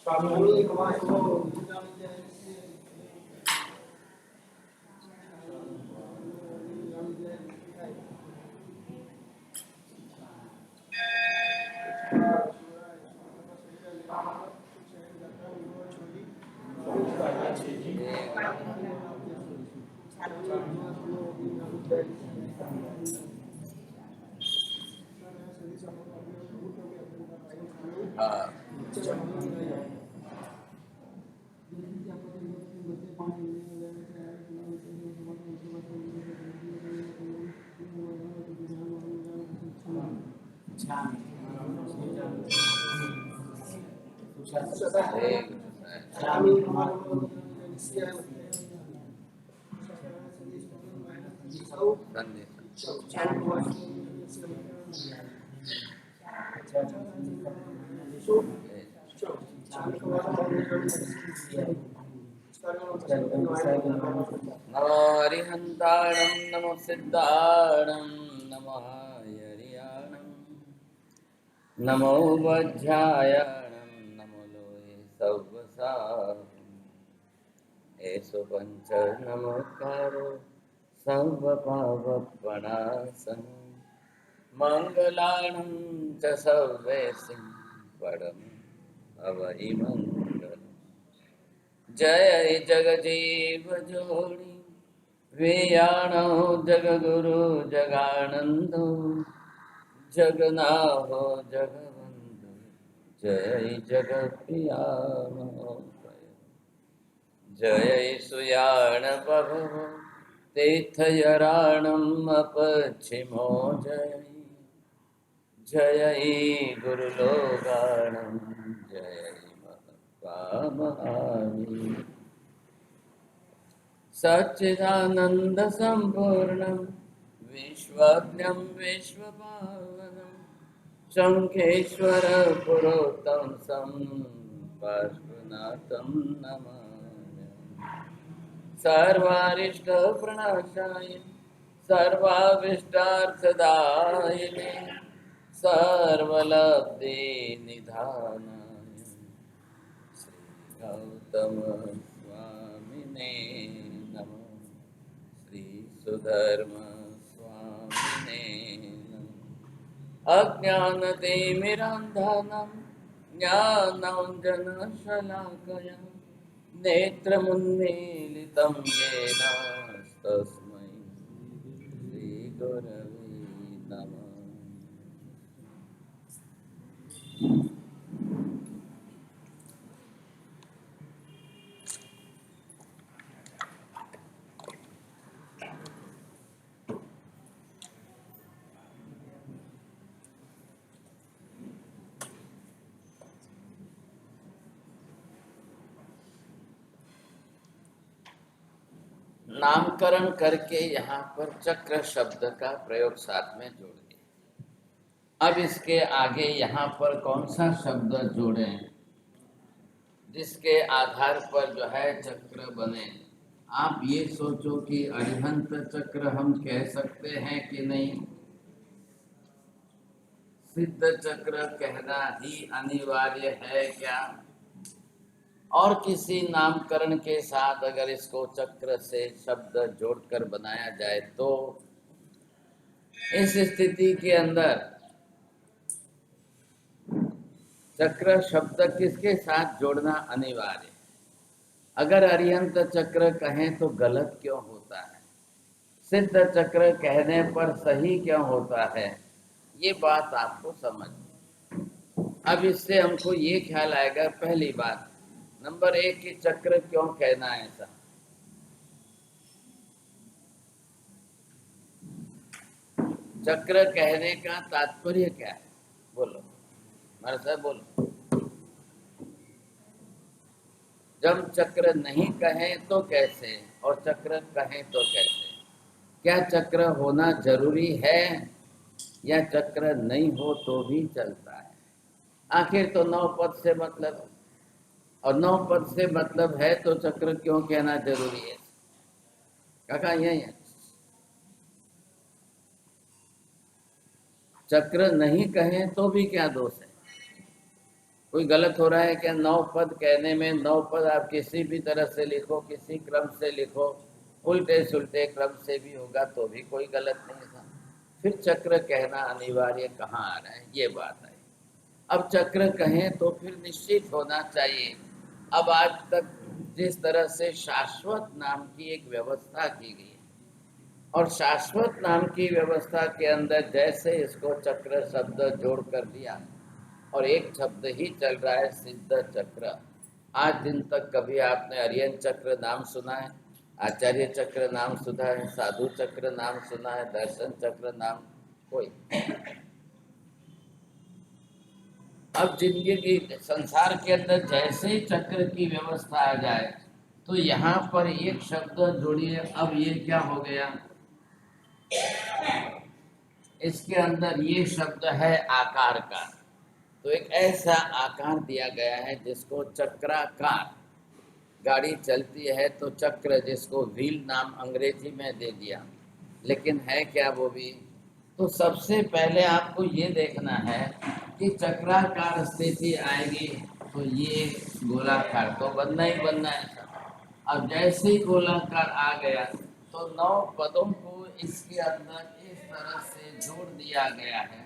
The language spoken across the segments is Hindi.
हाँ ठीक नमो हरिहन्ताणं नमो सिद्धाणं नमो हरियाणं नमो वज्रायणं नमो लोहे सव्वसाम् एषु पञ्च नमोकारो सर्वपावपणासनं मङ्गलानं च सर्वेसिं परम् अवहि मङ्गलम् जय जगजीव जोड़ी वेयाणो जगगुरु जगानंदो जगनाहो जगवंदो जय जगप्रिया जय सुयाण बभो तीर्थयराणम् अपच्छिमो जय जय गुरुलोगाणं जय महावीर सच्चिदानंद संपूर्णं विश्वज्ञं विश्वपावनं शंखेश्वर पुरोत्तमं पार्श्वनाथं नमामि सर्वारिष्ट प्रणाशाय सर्वाभीष्टार्थदायिने सर्वलब्धि निधानाय श्री गौतम स्वामिने नमो श्री सुधर्म स्वामिने नमः अज्ञानतिमिरान्धनं ज्ञानाञ्जनशलाकया नेत्रमुन्मीलितं येन तस्मै श्रीगुरवे नमः। नामकरण करके यहाँ पर चक्र शब्द का प्रयोग साथ में जोड़ दिया। अब इसके आगे यहाँ पर कौन सा शब्द जोड़ें जिसके आधार पर जो है चक्र बने। आप ये सोचो कि अरिहंत चक्र हम कह सकते हैं कि नहीं, सिद्ध चक्र कहना ही अनिवार्य है क्या, और किसी नामकरण के साथ अगर इसको चक्र से शब्द जोड़कर बनाया जाए तो इस स्थिति के अंदर चक्र शब्द किसके साथ जोड़ना अनिवार्य। अगर अरिहंत चक्र कहें तो गलत क्यों होता है, सिद्ध चक्र कहने पर सही क्यों होता है, ये बात आपको समझ। अब इससे हमको ये ख्याल आएगा, पहली बात नंबर 1 कि चक्र क्यों कहना है ऐसा। चक्र कहने का तात्पर्य क्या है, बोलो मेरे साथ बोलो। जब चक्र नहीं कहें तो कैसे, और चक्र कहें तो कैसे। क्या चक्र होना जरूरी है या चक्र नहीं हो तो भी चलता है। आखिर तो 9 पद से मतलब, और 9 पद से मतलब है तो चक्र क्यों कहना जरूरी है। काका यही है, चक्र नहीं कहें तो भी क्या दोष है, कोई गलत हो रहा है क्या? 9 पद कहने में 9 पद आप किसी भी तरह से लिखो, किसी क्रम से लिखो, उल्टे सुल्टे क्रम से भी होगा तो भी कोई गलत नहीं था। फिर चक्र कहना अनिवार्य कहाँ आ रहा है, ये बात है। अब चक्र कहें तो फिर निश्चित होना चाहिए। अब आज तक जिस तरह से शाश्वत नाम की एक व्यवस्था की गई है, और शाश्वत नाम की व्यवस्था के अंदर जैसे इसको चक्र शब्द जोड़ कर दिया और एक शब्द ही चल रहा है, सिद्ध चक्र। आज दिन तक कभी आपने अरियन चक्र नाम सुना है, आचार्य चक्र नाम सुना है, साधु चक्र नाम सुना है, दर्शन चक्र नाम? कोई। अब जिंदगी संसार के अंदर जैसे ही चक्र की व्यवस्था आ जाए तो यहाँ पर एक शब्द जोड़िए। अब ये क्या हो गया, इसके अंदर ये शब्द है आकार का। तो एक ऐसा आकार दिया गया है जिसको चक्राकार। गाड़ी चलती है तो चक्र, जिसको व्हील नाम अंग्रेजी में दे दिया, लेकिन है क्या वो भी? तो सबसे पहले आपको ये देखना है कि चक्राकार स्थिति आएगी तो ये गोलाकार तो बनना ही बनना है। अब जैसे ही गोलाकार आ गया तो 9 पदों को इसके अंदर इस तरह से जोड़ दिया गया है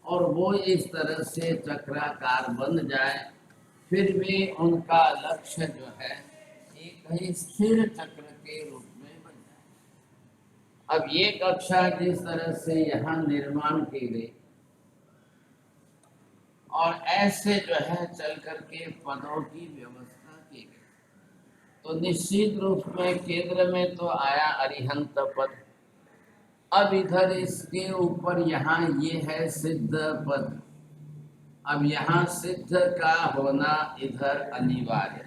और वो इस तरह से चक्राकार बन जाए, फिर भी उनका लक्ष्य जो है एक ही स्थिर चक्र के रूप में बन जाए। अब ये कक्षा जिस तरह से यहाँ निर्माण की गई और ऐसे जो है चल करके पदों की व्यवस्था की गई, तो निश्चित रूप में केंद्र में तो आया अरिहंत पद। अब इधर इसके ऊपर यहाँ ये है सिद्ध पद। अब यहाँ सिद्ध का होना इधर अनिवार्य।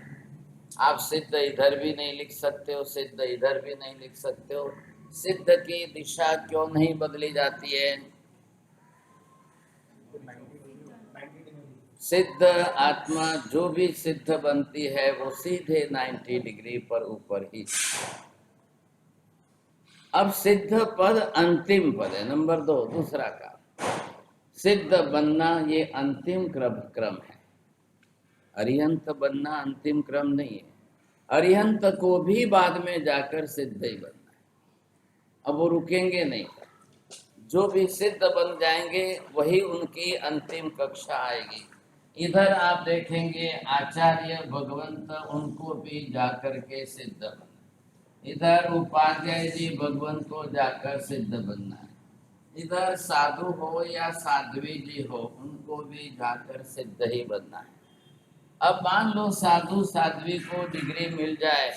आप सिद्ध इधर भी नहीं लिख सकते हो, सिद्ध इधर भी नहीं लिख सकते हो। सिद्ध की दिशा क्यों नहीं बदली जाती है? सिद्ध आत्मा जो भी सिद्ध बनती है वो सीधे 90 डिग्री पर ऊपर ही। अब सिद्ध पद अंतिम पद है, नंबर 2 दूसरा का। सिद्ध बनना ये अंतिम क्रम है, अरिहंत बनना अंतिम क्रम नहीं है। अरिहंत को भी बाद में जाकर सिद्ध ही बनना है। अब वो रुकेंगे नहीं, जो भी सिद्ध बन जाएंगे वही उनकी अंतिम कक्षा आएगी। इधर आप देखेंगे आचार्य भगवंत, उनको भी जाकर के सिद्ध बनना, इधर उपाध्याय जी भगवंत को जाकर सिद्ध बनना है, इधर साधु हो या साध्वी जी हो उनको भी जाकर सिद्ध ही बनना है। अब मान लो साधु साध्वी को डिग्री मिल जाए,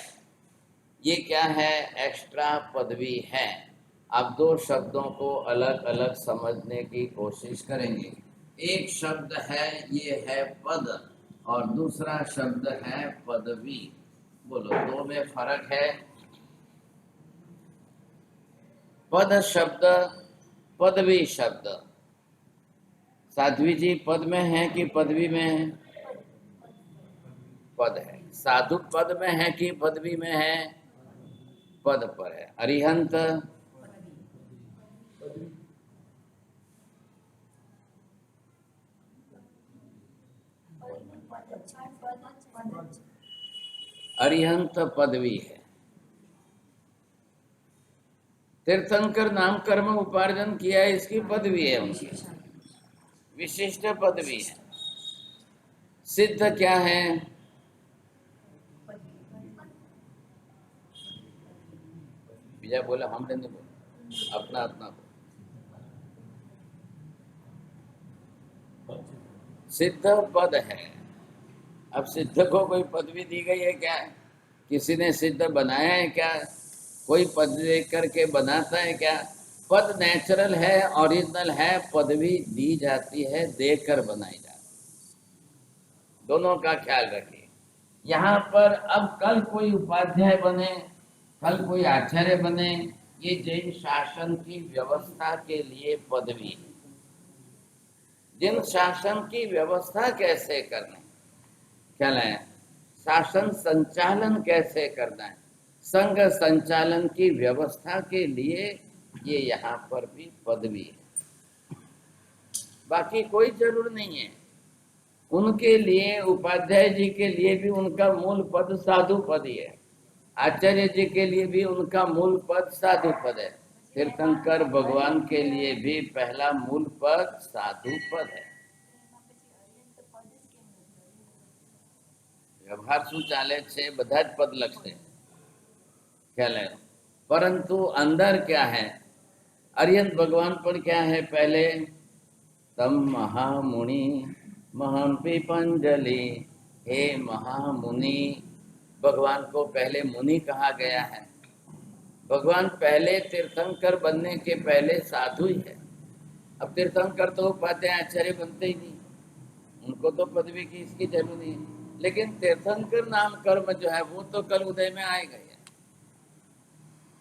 ये क्या है? एक्स्ट्रा पदवी है। अब 2 शब्दों को अलग अलग समझने की कोशिश करेंगे। एक शब्द है, ये है पद, और दूसरा शब्द है पदवी। बोलो, 2 में फर्क है। पद शब्द, पदवी शब्द। साध्वी जी पद में है कि पदवी में है? पद है। साधु पद में है कि पदवी में है? पद पर है। अरिहंत अरिहंत पदवी है। तीर्थंकर नाम कर्म उपार्जन किया है, इसकी पदवी है, उनकी विशिष्ट पदवी है। सिद्ध क्या है? विजय बोला, हमने नहीं बोला, अपना अपना बोला। सिद्ध पद है। अब सिद्ध को कोई पदवी दी गई है क्या? किसी ने सिद्ध बनाया है क्या? कोई पद दे करके बनाता है क्या? पद नेचुरल है, ओरिजिनल है, पदवी दी जाती है, देकर बनाई जाती है। दोनों का ख्याल रखिए। यहाँ पर अब कल कोई उपाध्याय बने, कल कोई आचार्य बने, ये जैन शासन की व्यवस्था के लिए पदवी है। जिन शासन की व्यवस्था कैसे करना है, क्या है, शासन संचालन कैसे करना है, संघ संचालन की व्यवस्था के लिए ये यहाँ पर भी पदवी है। बाकी कोई जरूर नहीं है। उनके लिए, उपाध्याय जी के लिए भी उनका मूल पद साधु पद ही है। आचार्य जी के लिए भी उनका मूल पद साधु पद है। तीर्थंकर भगवान के लिए भी पहला मूल पद साधु पद है। व्यवहार शू चाले छे, બધા જ પદ લખશે ખ્યાલ है। परंतु अंदर क्या है, अरिहंत भगवान पर क्या है, पहले तम महामुनि महंपि पंजलि, हे महामुनि, भगवान को पहले मुनि कहा गया है। भगवान पहले तीर्थंकर बनने के पहले साधु ही है। अब तीर्थंकर तो उपाध्याय आचार्य बनते ही नहीं, उनको तो पदवी की इसकी जरूरत नहीं है। लेकिन तीर्थंकर नाम कर्म जो है वो तो कल उदय में आएगा ही।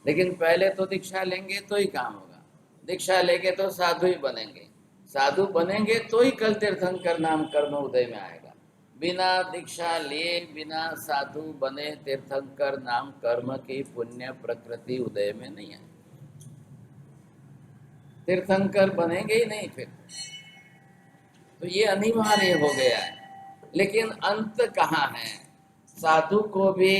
लेकिन पहले तो दीक्षा लेंगे तो ही काम होगा, दीक्षा लेंगे तो साधु ही बनेंगे, साधु बनेंगे तो ही कल तीर्थंकर नाम कर्म उदय में आएगा। बिना दीक्षा लिए, बिना साधु बने तीर्थंकर नाम कर्म की पुण्य प्रकृति उदय में नहीं है। तीर्थंकर बनेंगे ही नहीं फिर, तो ये अनिवार्य हो गया है। लेकिन अंत कहाँ है, साधु को भी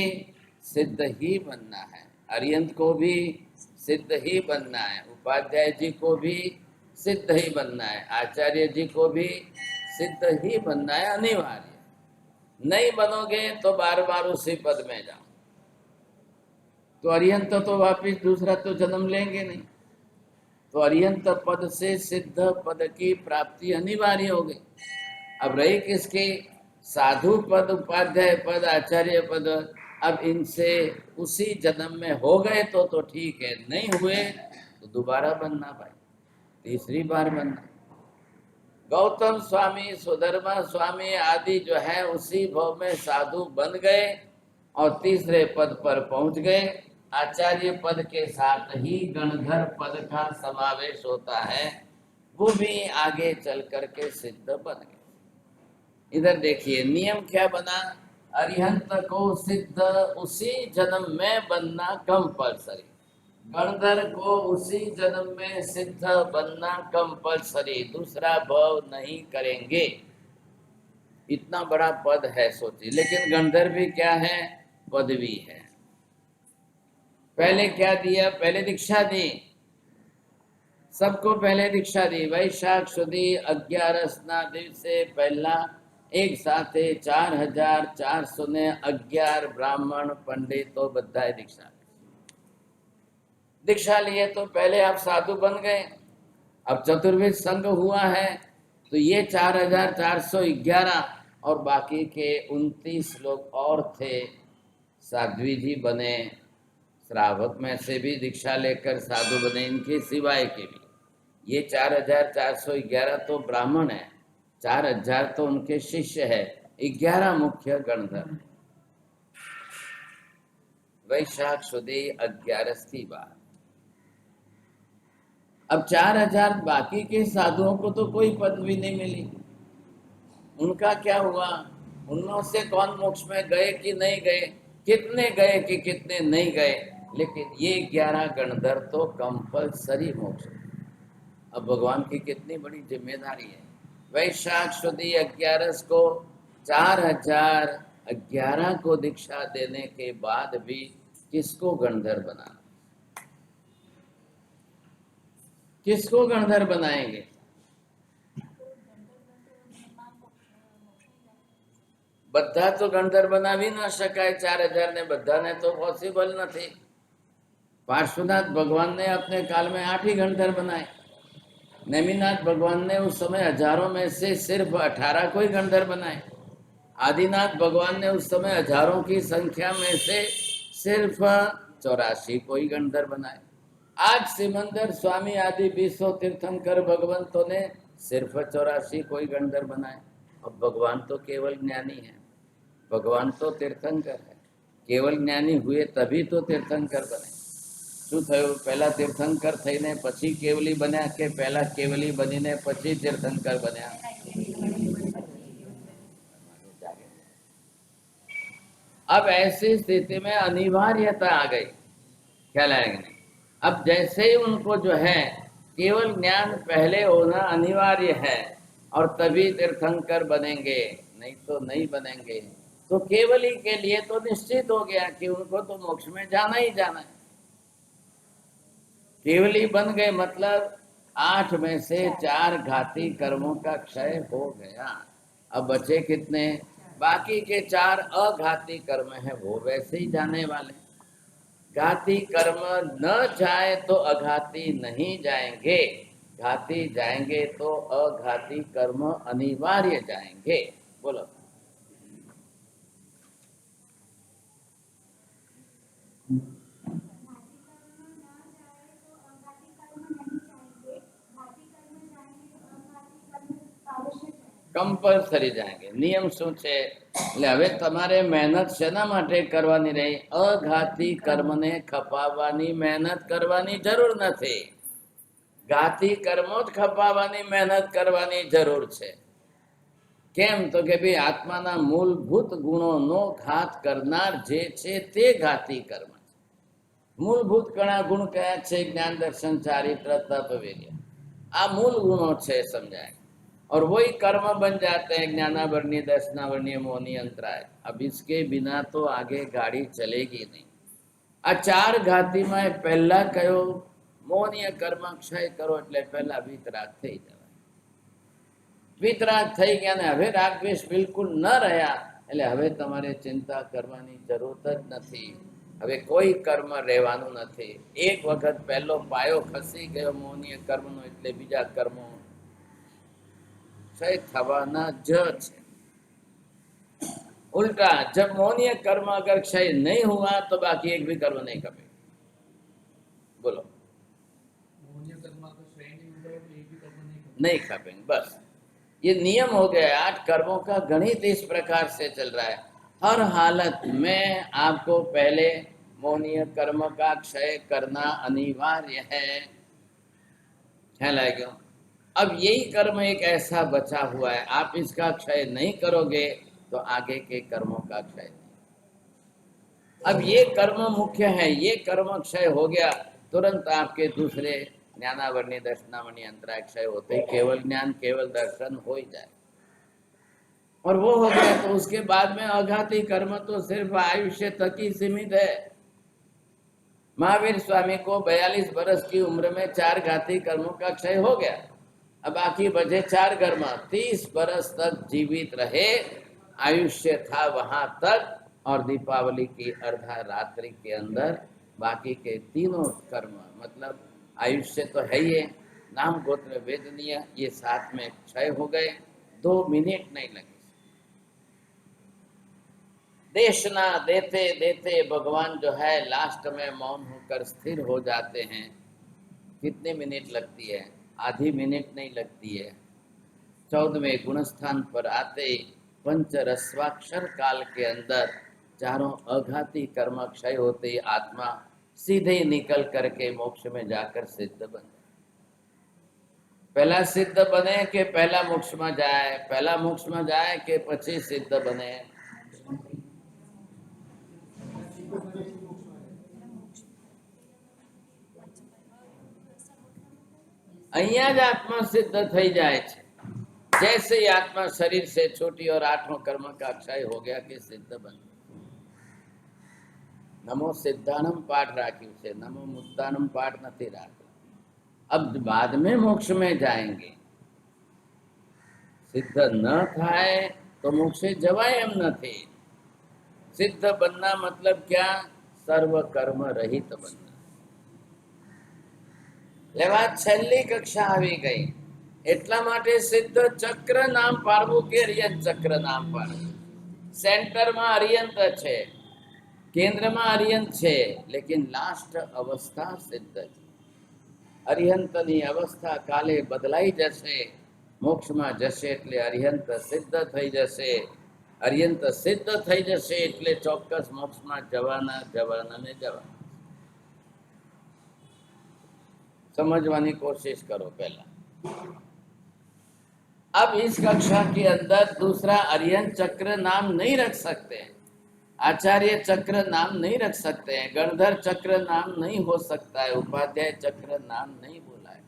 सिद्ध ही बनना है, अरिहंत को भी सिद्ध ही बनना है, उपाध्याय जी को भी सिद्ध ही बनना है, आचार्य जी को भी सिद्ध ही बनना है, अनिवार्य। नहीं बनोगे तो बार बार उसी पद में जाओ, तो अरिहंत तो वापिस दूसरा तो जन्म लेंगे नहीं। तो अरिहंत पद से सिद्ध पद की प्राप्ति अनिवार्य हो गई। अब रही किसके, साधु पद, उपाध्याय पद, आचार्य पद, अब इनसे उसी जन्म में हो गए तो ठीक है, नहीं हुए तो दोबारा बनना भाई, तीसरी बार बनना। गौतम स्वामी, सुधर्मा स्वामी आदि जो है उसी भाव में साधु बन गए और तीसरे पद पर पहुंच गए। आचार्य पद के साथ ही गणधर पद का समावेश होता है, वो भी आगे चल करके सिद्ध बन गए। इधर देखिए नियम क्या बना, अरिहंत को सिद्ध उसी जन्म में बनना कंपलसरी, गणधर को उसी जन्म में सिद्ध बनना कंपलसरी, दूसरा भाव नहीं करेंगे। इतना बड़ा पद है सोचिए, लेकिन गणधर भी क्या है, पदवी है। पहले क्या दिया, पहले दीक्षा दी, सबको पहले दीक्षा दी। वैशाख सुदी 11 दिवसे पहला एक साथ 4411 ब्राह्मण पंडितों बधाए दीक्षा। दीक्षा लिए तो पहले आप साधु बन गए। अब चतुर्वेद संघ हुआ है तो ये 4411 और बाकी के 29 लोग और थे, साध्वी जी बने, श्रावक में से भी दीक्षा लेकर साधु बने, इनके सिवाय के भी। ये 4411 तो ब्राह्मण है, 4000 तो उनके शिष्य है, 11 मुख्य गणधर। वैशाख सुदी 11 बार। अब 4000 बाकी के साधुओं को तो कोई पदवी नहीं मिली, उनका क्या हुआ, उनमें से कौन मोक्ष में गए कि नहीं गए, कितने गए कि कितने नहीं गए, लेकिन ये 11 गणधर तो कंपलसरी मोक्ष। अब भगवान की कितनी बड़ी जिम्मेदारी है। वैशाख सुदी 11 को 4011 को दीक्षा देने के बाद भी किसको गणधर बनाना, किसको गणधर बनाएंगे। બધા તો ગણધર બનાવી ન શકાય, 4000 ने બધા ने तो पॉसिबल नहीं। पार्श्वनाथ भगवान ने अपने काल में 8 ही गणधर बनाए। नेमिनाथ भगवान ने उस समय हजारों में से सिर्फ 18 को ही गणधर बनाए। आदिनाथ भगवान ने उस समय हजारों की संख्या में से सिर्फ 84 को ही गणधर बनाए। आज सिमंदर स्वामी आदि 20 तीर्थंकर भगवंतों ने सिर्फ 84 को ही गणधर बनाए। अब भगवान तो केवल ज्ञानी है, भगवान तो तीर्थंकर है, केवल ज्ञानी हुए तभी तो तीर्थंकर बने। શું થયું, પહેલા તીર્થંકર થઈને પછી કેવલી બન્યા કે પહેલા કેવલી બનીને પછી તીર્થંકર બન્યા? अब ऐसी स्थिति में अनिवार्यता आ गई, ख्याल आएगा नहीं। अब जैसे ही उनको जो है केवल ज्ञान पहले होना अनिवार्य है, और तभी तीर्थंकर बनेंगे, नहीं तो नहीं बनेंगे। तो केवली के लिए तो निश्चित हो गया कि उनको तो मोक्ष में जाना ही जाना है। केवली बन गए मतलब 8 में से 4 घाती कर्मों का क्षय हो गया। अब बचे कितने? बाकी के 4 अघाती कर्म हैं, वो वैसे ही जाने वाले। घाती कर्म न जाए तो अघाती नहीं जाएंगे, घाती जाएंगे तो अघाती कर्म अनिवार्य जाएंगे। बोलो। कंपल्सरी जाएंगे। नियम શું છે? એટલે હવે તમારે મહેનત શેના માટે કરવાની રહી? અઘાતી કર્મને ખપાવવાની મહેનત કરવાની જરૂર નથી, ઘાતી કર્મો જ ખપાવવાની મહેનત કરવાની જરૂર છે। કેમ? તો કે ભાઈ આત્માના મૂળભૂત ગુણોનો ઘાત કરનાર જે છે તે ઘાતી કર્મ છે। મૂળભૂત કણા ગુણ કયા છે? જ્ઞાન, દર્શન, ચારિત્ર, તપ, વીર્ય। આ મૂળ ગુણો છે, સમજાય। और वही कर्म बन जाते हैं ज्ञानावर्णीय, दर्शनावर्णीय, मोहनीय, अंतराय। अब इसके बिना तो आगे गाड़ी चलेगी नहीं। आ 4 घाती में पहला कहो मोहनीय कर्म क्षय करो એટલે પહેલા વિતરાગ થઈ જવાય। વિતરાગ થઈ ગયા ને હવે રાગ દ્વેષ બિલકુલ ન રહ્યા એટલે હવે તમારે ચિંતા કરવાની જરૂરત જ નથી। હવે કોઈ કર્મ રહેવાનું નથી। એક વખત પહેલો પાયો ખસી ગયો મોહનીય કર્મનો એટલે બીજા કર્મો क्षय थवाना ज है। उल्टा जब मोहनीय कर्म अगर क्षय नहीं हुआ तो बाकी एक भी कर्म नहीं खपे। बोलो। मोहनीय कर्म अगर क्षय नहीं हुआ तो एक भी कर्म नहीं खपेंगे। बस ये नियम हो गया। 8 कर्मों का गणित इस प्रकार से चल रहा है। हर हालत में आपको पहले मोहनीय कर्म का क्षय करना अनिवार्य है। ख्याल आएगा? अब यही कर्म एक ऐसा बचा हुआ है, आप इसका क्षय नहीं करोगे तो आगे के कर्मों का क्षय नहीं। अब ये कर्म मुख्य है, ये कर्म क्षय हो गया तुरंत आपके दूसरे ज्ञानावर्णीय, दर्शनावर्णीय, अंतराय क्षय होते ही केवल ज्ञान, केवल दर्शन हो ही जाए। और वो हो गया तो उसके बाद में अघाती कर्म तो सिर्फ आयुष्य तक ही सीमित है। महावीर स्वामी को 42 वर्ष की उम्र में 4 घाती कर्मों का क्षय हो गया। अब बाकी बचे 4 कर्म। 30 वर्ष तक जीवित रहे, आयुष्य था वहां तक, और दीपावली की अर्धा रात्रि के अंदर बाकी के तीनों कर्म मतलब आयुष्य तो है ही, नाम गोत्र वेदनीय, ये साथ में क्षय हो गए। 2 मिनट नहीं लगे। देशना देते देते भगवान जो है लास्ट में मौन होकर स्थिर हो जाते हैं। कितने मिनट लगती है? आधी मिनट नहीं लगती है। 14वें गुणस्थान पर आते पंच रस्वाक्षर काल के अंदर चारों अघाती कर्म क्षय होते आत्मा सीधे निकल करके मोक्ष में जाकर सिद्ध बन जाए। पहला सिद्ध बने कि पहला मोक्ष में जाए? पहला मोक्ष में जाए कि પછી सिद्ध बने? અહીંયા જ આત્મા સિદ્ધ થઈ જાય છે। जैसे ही आत्मा शरीर से छोटी और 8वां कर्म का क्षय हो गया कि सिद्ध बन। नमो सिद्धानम पाठ राख्યું છે, नमो मुक्तानम पाठ નથી રાખ્યું। अब बाद में मोक्ष में जाएंगे। सिद्ध न थाय तो मोक्ष जवाय एम નથી। सिद्ध बनना मतलब क्या? सर्व कर्म रहित बनना। लेवा छेल्ली कक्षा આવી गई એટલા માટે સિદ્ધ ચક્ર નામ પાડવું કે અરિયંત ચક્ર નામ પાડવું। સેન્ટરમાં અરિયંત છે, કેન્દ્રમાં અરિયંત છે, लेकिन लास्ट अवस्था सिद्ध છે। અરિહંતની અવસ્થા કાલે બદલાઈ જશે, મોક્ષમાં જશે એટલે અરિહંત સિદ્ધ થઈ જશે। અરિહંત સિદ્ધ થઈ જશે એટલે ચોક્કસ મોક્ષમાં જવાના ને જવાના। समझवानी कोशिश करो पहला। अब इस कक्षा के अंदर दूसरा अरियंत चक्र नाम नहीं रख सकते हैं, आचार्य चक्र नाम नहीं रख सकते हैं, गणधर चक्र नाम नहीं हो सकता है, उपाध्याय चक्र नाम नहीं बोला है।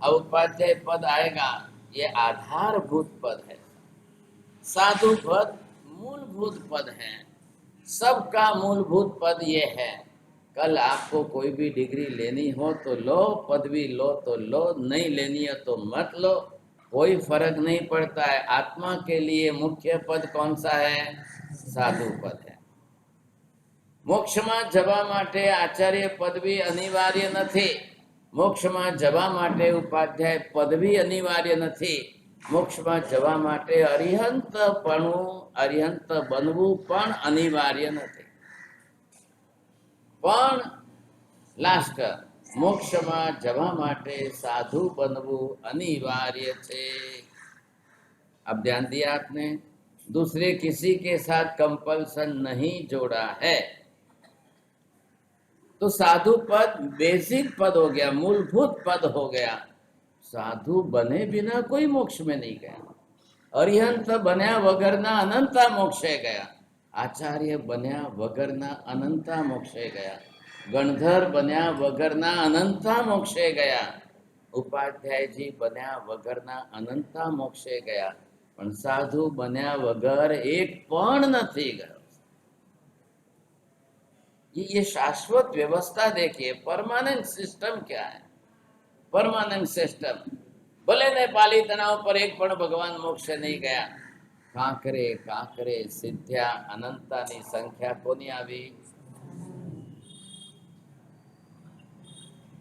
अब उपाध्याय पद आएगा, ये आधारभूत पद है। साधु पद मूलभूत पद है। सबका मूलभूत पद ये है। कल आपको कोई भी डिग्री लेनी हो तो लो, पदवी लो तो लो, नहीं लेनी है तो मत लो, कोई फर्क नहीं पड़ता है। आत्मा के लिए मुख्य पद कौन सा है? साधु पद है। મોક્ષમાં જવા માટે આચાર્ય પદવી અનિવાર્ય નથી. મોક્ષમાં જવા માટે ઉપાધ્યાય પદવી અનિવાર્ય નથી. મોક્ષમાં જવા માટે અરિહંત બનવું પણ અનિવાર્ય નથી. પણ લાસ્ટ મોક્ષમાં જવા માટે સાધુ બનવું અનિવાર્ય છે. अब ध्यान दिया आपने? दूसरे किसी के साथ कंपल्सन नहीं जोड़ा है। तो साधु पद बेसिक पद हो गया, मूलभूत पद हो गया। साधु बने बिना कोई मोक्ष में नहीं गया। अरिहंत बन्या वगरना अनंता मोक्षे गया। आचार्य बन्या वगरना अनंता मोक्षे गया। गणधर बन्या वगरना अनंता मोक्षे गया। उपाध्याय जी बन्या वगरना अनंता मोक्षे गया। पण साधु बन्या वगर एक पण नहीं गयो। ये शाश्वत व्यवस्था देखिए, परमानेंट सिस्टम क्या है? Permanent system. भले नेपाली तनाव पर एक पण भगवान मोक्ष नहीं गया। कांकरे कांकरे सिद्ध्या अनंतानी संख्या कोनी आवी?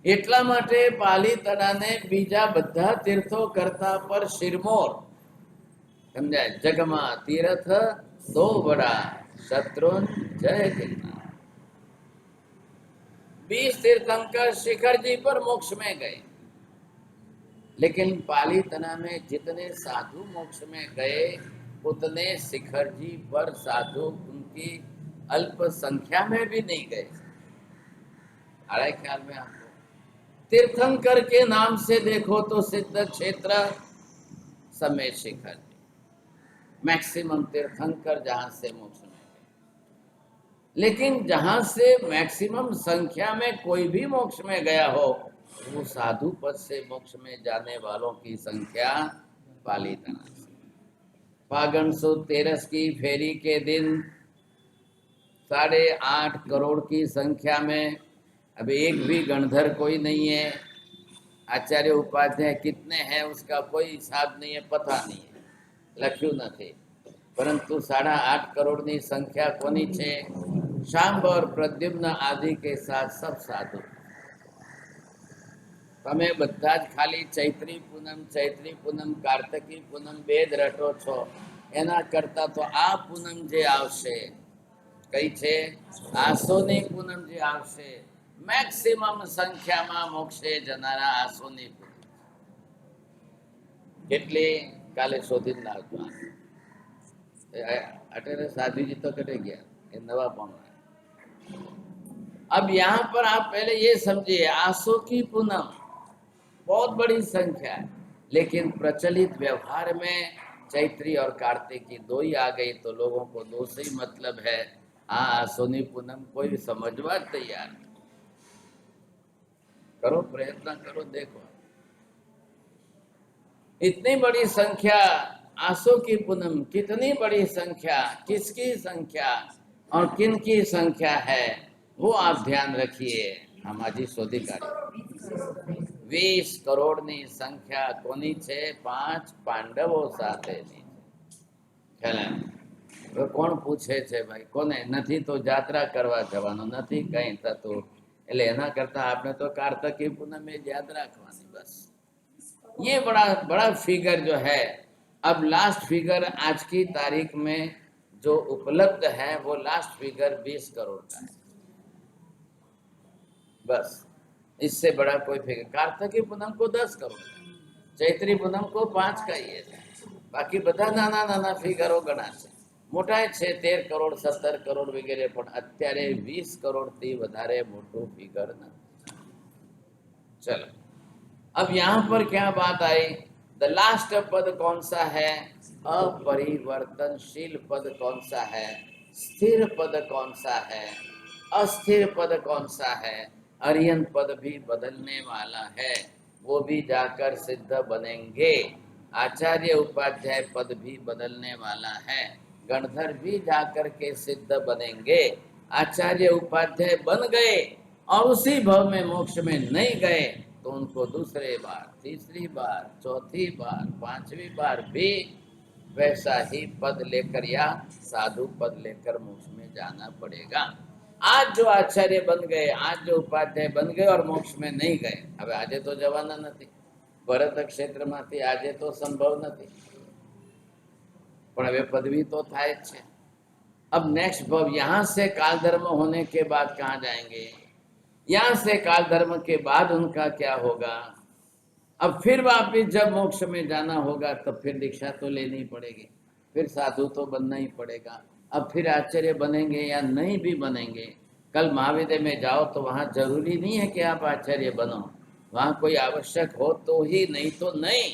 એટલા માટે પાલીતાણાને બીજા બધા તીર્થો કરતા પર શિરમોર સમજાય. જગમાં તીર્થ દો બડા શત્રુંજય गिरनार। 20 तीर्थंकर शिखर जी पर मोक्ष में गए, लेकिन पालीताना में जितने साधु मोक्ष में गए उतने शिखर जी पर साधु उनकी अल्प संख्या में भी नहीं गए। आ रहा है ख्याल में आपको? तीर्थंकर के नाम से देखो तो सिद्ध क्षेत्र समेत शिखर जी, मैक्सिमम तीर्थंकर जहां से मोक्ष में गए। लेकिन जहां से मैक्सिमम संख्या में कोई भी मोक्ष में गया हो, वो साधु पद से मोक्ष में जाने वालों की संख्या पालीताना से। फागण सुद 13 की फेरी के दिन 8.5 करोड़ की संख्या में अभी एक भी गणधर कोई नहीं है। आचार्य उपाध्याय कितने हैं उसका कोई हिसाब नहीं है, पता नहीं है, लख्यू नहीं। परंतु 8.5 करोड़ की संख्या कोनी छे? शांब और प्रद्युम्न आदि के साथ सब साधु। તમે બધા જ ખાલી ચૈત્રી પૂનમ કાર્તિકી પૂનમ બેદ રટો છો, એના કરતા તો આ પૂનમ જે આવશે કઈ છે? આસોની પૂનમ જે આવશે, મેક્સિમમ સંખ્યામાં મોક્ષે જનારા આસોની પૂનમ કેટલી કાલે શોધીને લાવજો. अटेरे साधु जी तो कटे गया, ये नवा पाऊंगा। अब यहाँ पर आप पहले ये समझिए, आसो की पूनम बहुत बड़ी संख्या है, लेकिन प्रचलित व्यवहार में चैत्री और कार्तिक की 2 ही आ गई तो लोगों को 2 से ही मतलब है। आसोनी पूनम कोई समझवा तैयार नहीं। करो प्रयत्न करो, देखो इतनी बड़ी संख्या आसो की पूनम, कितनी बड़ी संख्या, किसकी संख्या और किन की संख्या है वो आप ध्यान रखिए। हमारी शोधिकारी 20 करोड़ नी संख्या कोनी छे? 5 पांडवों साथे नी। ख्याल तो कोण पूछे छे भाई कोने नहीं तो यात्रा करवा जवानो नहीं कहीं थतुं, એટલે એના કરતા આપણે तो कार्तिकी पूनम में याद रखवानी बस। ये बड़ा फिगर जो है। अब लास्ट फिगर आज की तारीख में जो उपलब्ध है वो लास्ट फिगर 20 करोड़ का है बस। इससे बड़ा कोई फिगर, कार्तिकी पूनम को 10 करोड़, चैत्री पूनम को 5 का ही है। बाकी बधा नाना नाना फिगरो गणा छे, मोटा छे 13 करोड़ 17 करोड़ वगैरह, पण अत्यारे 20 करोड़ थी वधारे मोटो फिगर न। चलो अब यहाँ पर क्या बात आई? द लास्ट पद कौन सा है? अपरिवर्तनशील पद कौन सा है? स्थिर पद कौन सा है? अस्थिर पद कौन सा है? अरियन पद भी बदलने वाला है, वो भी जाकर सिद्ध बनेंगे। आचार्य उपाध्याय पद भी बदलने वाला है। गणधर भी जाकर के सिद्ध बनेंगे। आचार्य उपाध्याय बन गए और उसी भव में मोक्ष में नहीं गए तो उनको दूसरे बार, तीसरी बार, चौथी बार, पांचवी बार भी वैसा ही पद लेकर या साधु पद लेकर मोक्ष में जाना पड़ेगा। आज जो आचार्य बन गए, आज जो उपाध्याय बन गए और मोक्ष में नहीं गए, अब आजे तो जवाना नहीं, भरत क्षेत्र में आजे तो संभव नहीं, पर હવે पदवी तो થાય જ છે। अब नेक्स्ट भव यहाँ से काल धर्म होने के बाद कहाँ जाएंगे, यहाँ से काल धर्म के बाद उनका क्या होगा। अब फिर वापिस जब मोक्ष में जाना होगा तब फिर दीक्षा तो लेनी पड़ेगी, फिर साधु तो बनना ही पड़ेगा। अब फिर आचार्य बनेंगे या नहीं भी बनेंगे। कल महाविद्यालय में जाओ तो वहाँ जरूरी नहीं है कि आप आचार्य बनो, वहाँ कोई आवश्यक हो तो ही, नहीं तो नहीं,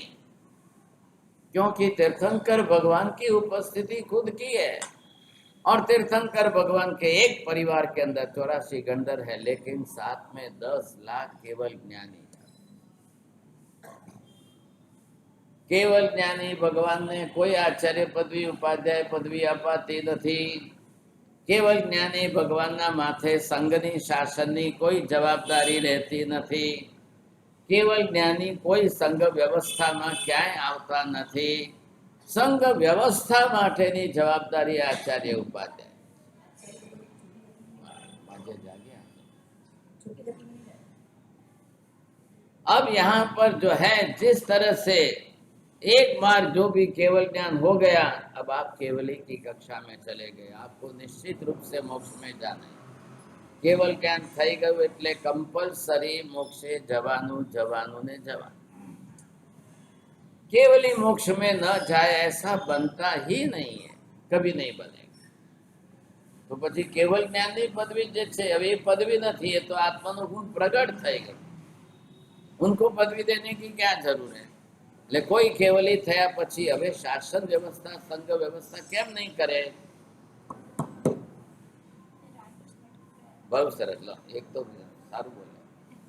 क्योंकि तीर्थंकर भगवान की उपस्थिति खुद की है। और तीर्थंकर भगवान के एक परिवार के अंदर 84 गंधर है, लेकिन साथ में 10 लाख केवल ज्ञानी। केवल ज्ञानी भगवान ने कोई आचार्य पदवी, उपाध्याय पदवी अपाती नहीं। केवल ज्ञानी भगवानना माथे संघनी शासननी कोई जवाबदारी रहती नहीं। केवल ज्ञानी कोई संघ व्यवस्था में क्यांय आवता नहीं। संघ व्यवस्था माटेनी जवाबदारी आचार्य उपाध्याय। अब यहाँ पर जो है, जिस तरह से एक बार जो भी केवल ज्ञान हो गया, अब आप केवली की कक्षा में चले गए, आपको निश्चित रूप से मोक्ष में जाना है। केवल ज्ञान थई गયું એટલે कंपलसरी मोक्षे जवानु जवानु ने जवान। केवली मोक्ष में न जाए ऐसा बनता ही नहीं है, कभी नहीं बनेगा। तो પછી केवल ज्ञान की पदवी जे छे, अब ये पदवी नहीं है तो आत्मा गुण प्रगट થઈ ગયો, उनको पदवी देने की क्या जरूर है। એટલે कोई केवली थया પછી હવે शासन व्यवस्था, संघ व्यवस्था केम नहीं करे। बहुत सरस, लो एक तो सारू बोले।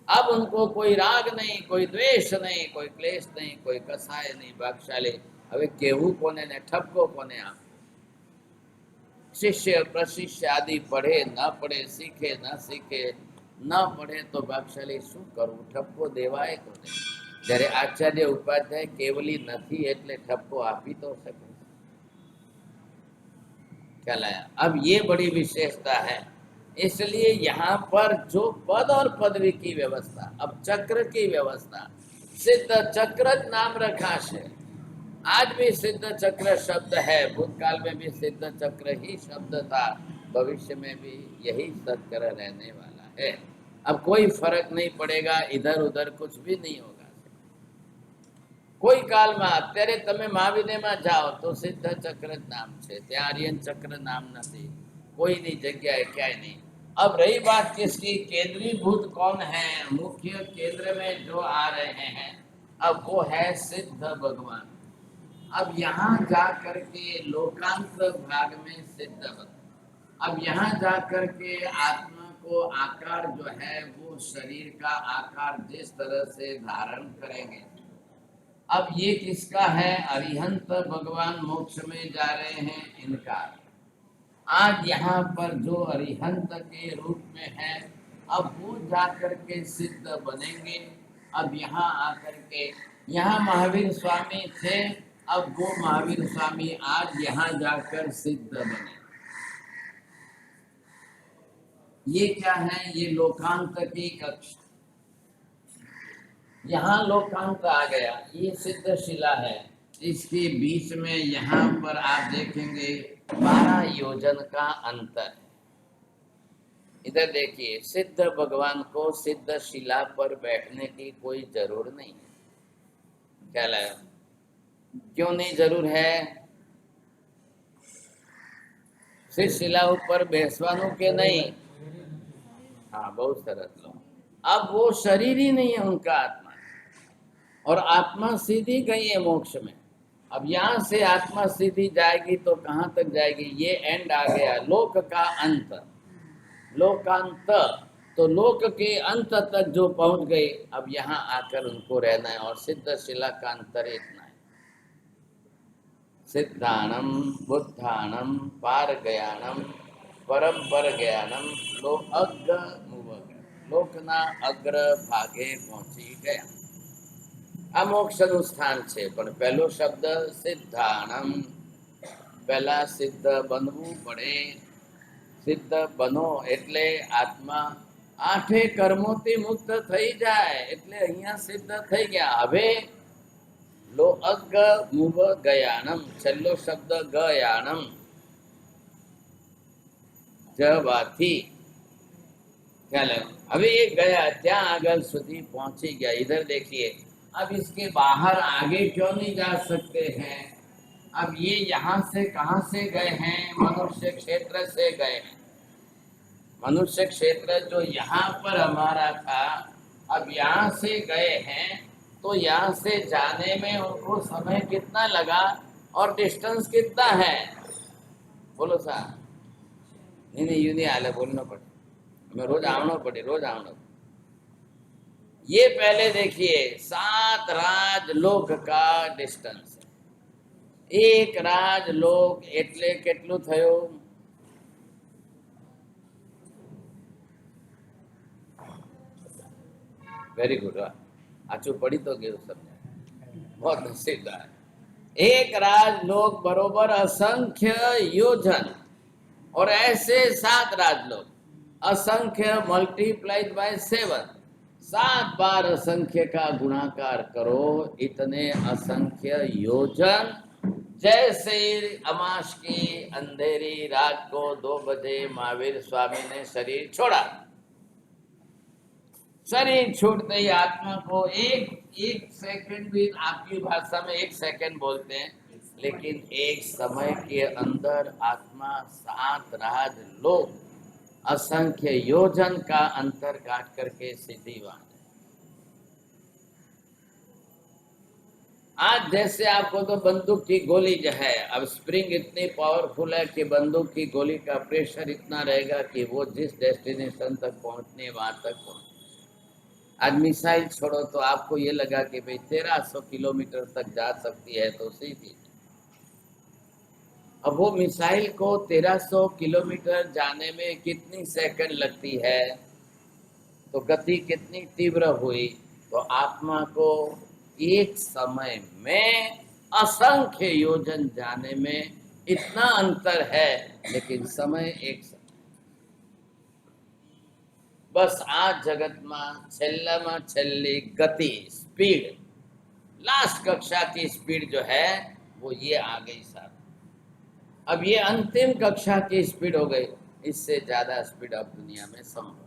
अब उनको कोई राग नहीं, कोई द्वेष नहीं, कोई क्लेश नहीं, कोई कसाय नहीं, भागशाली। હવે केवू कोने ने ठपको कोने आप। शिष्य प्रशिष्य आदि पढ़े न पढ़े, सीखे न सीखे, न पढ़े तो भागशाली शू करવું, ठपको देवाय कोने। જ્યારે आचार्य उपाध्याय केवली नहीं એટલે ठपको आपी तो सके। ख्याल आया। अब ये बड़ी विशेषता है। इसलिए यहाँ पर जो पद और पदवी की व्यवस्था, अब चक्र की व्यवस्था, सिद्ध चक्र नाम रखा है। आज भी सिद्ध चक्र शब्द है, भूतकाल में भी सिद्ध चक्र ही शब्द था, भविष्य में भी यही चक्र रहने वाला है। अब कोई फर्क नहीं पड़ेगा, इधर उधर कुछ भी नहीं होगा। कोई काल में अत्यारे तमे महाविद्यालय में जाओ तो सिद्ध चक्र नाम है, त्या आर्यन चक्र नाम नहीं, कोई नहीं जगह क्या नहीं। अब रही बात किसकी, केंद्रीभूत कौन है, मुख्य केंद्र में जो आ रहे हैं, अब वो है सिद्ध भगवान। अब यहाँ जा करके लोकांत भाग में सिद्ध भगवान, अब यहाँ जा करके आत्मा को आकार जो है वो शरीर का आकार जिस तरह से धारण करेंगे। अब ये किसका है, अरिहंत भगवान मोक्ष में जा रहे हैं इनका। आज यहाँ पर जो अरिहंत के रूप में है, अब वो जाकर के सिद्ध बनेंगे। अब यहाँ आकर के, यहाँ महावीर स्वामी थे, अब वो महावीर स्वामी आज यहाँ जाकर सिद्ध बने। ये क्या है, ये लोकांत की कक्षा। यहाँ लोकांत आ गया, ये सिद्ध शिला है। इसके बीच में यहाँ पर आप देखेंगे 12 योजन का अंतर। इधर देखिए, सिद्ध भगवान को सिद्ध शिला पर बैठने की कोई जरूर नहीं है। क्या लाया, क्यों नहीं जरूर है? सिद्ध शिला ऊपर बेसवानों के नहीं। हाँ, बहुत सरस लो। अब वो शरीर ही नहीं है उनका, आत्मा, और आत्मा सीधी गई है मोक्ष में। अब यहाँ से आत्मा सीधी जाएगी तो कहाँ तक जाएगी, ये एंड आ गया, लोक का अंत, लोकांत। तो लोक के अंत तक जो पहुँच गए, अब यहाँ आकर उनको रहना है। और सिद्ध शिला का अंतर इतना है, सिद्धाणम बुद्धाणम पारगयाणम परम पर ज्ञानम लो अग्र मुवग લોકના અગ્ર ભાગે પહોંચી ગયા. આ મોક્ષનું સ્થાન છે. પણ પહેલો શબ્દ સિદ્ધાણમ, પહેલા સિદ્ધ બનવું પડે. સિદ્ધ બનો એટલે આત્મા આઠે કર્મોથી મુક્ત થઈ જાય, એટલે અહીંયા સિદ્ધ થઈ ગયા. હવે લો અગ મુવ ગયાણમ, છેલ્લો શબ્દ ગયાણમ, જવાથી ख्याल है. अभी ये गया त्या आगल सुधी पहुंची गया. इधर देखिए, अब इसके बाहर आगे क्यों नहीं जा सकते हैं? अब ये यहाँ से कहाँ से गए हैं? मनुष्य क्षेत्र से गए हैं. मनुष्य क्षेत्र जो यहाँ पर हमारा था, अब यहाँ से गए हैं, तो यहाँ से जाने में उनको समय कितना लगा और डिस्टेंस कितना है? बोलो साहब. नहीं यू नहीं आले, बोलना पड़े. हमें रोज आवना पड़े, रोज आवना. ये पहले देखिए 7 राजलोक का डिस्टेंस है. एक राजलोक એટલે કેટલું થયું? Very good. आचू पड़ी तो गयो सब, बहुत नसीबदार. एक राजलोक बरोबर असंख्य योजन, और ऐसे 7 राजलोक. असंख्य मल्टीप्लाइड बाय 7, 7 बार असंख्य का गुणाकार करो, इतने असंख्य योजन. जैसे अमास की अंधेरी रात को 2 बजे महावीर स्वामी ने शरीर छोड़ा. शरीर छूटते ही आत्मा को एक सेकंड भी, आपकी भाषा में 1 सेकंड बोलते हैं, लेकिन एक समय के अंदर आत्मा 7 राजलोक असंख्य योजन का अंतर काट करके सीधी वहां. आज जैसे आपको तो बंदूक की गोली जो है, अब स्प्रिंग इतनी पावरफुल है कि बंदूक की गोली का प्रेशर इतना रहेगा कि वो जिस डेस्टिनेशन तक पहुंचने वहां तक पहुंचे. आज मिसाइल छोड़ो तो आपको ये लगा कि भाई 1300 किलोमीटर तक जा सकती है, तो सीधी. अब वो मिसाइल को 1300 किलोमीटर जाने में कितनी सेकंड लगती है, तो गति कितनी तीव्र हुई. तो आत्मा को एक समय में असंख्य योजन जाने में इतना अंतर है, लेकिन समय एक समय. बस आज जगत में छेल्लाમાં छेल्ली गति, स्पीड, लास्ट कक्षा की स्पीड जो है वो ये आ गई साहब. अब ये अंतिम कक्षा की स्पीड हो गई. इससे ज्यादा स्पीड अब दुनिया में संभव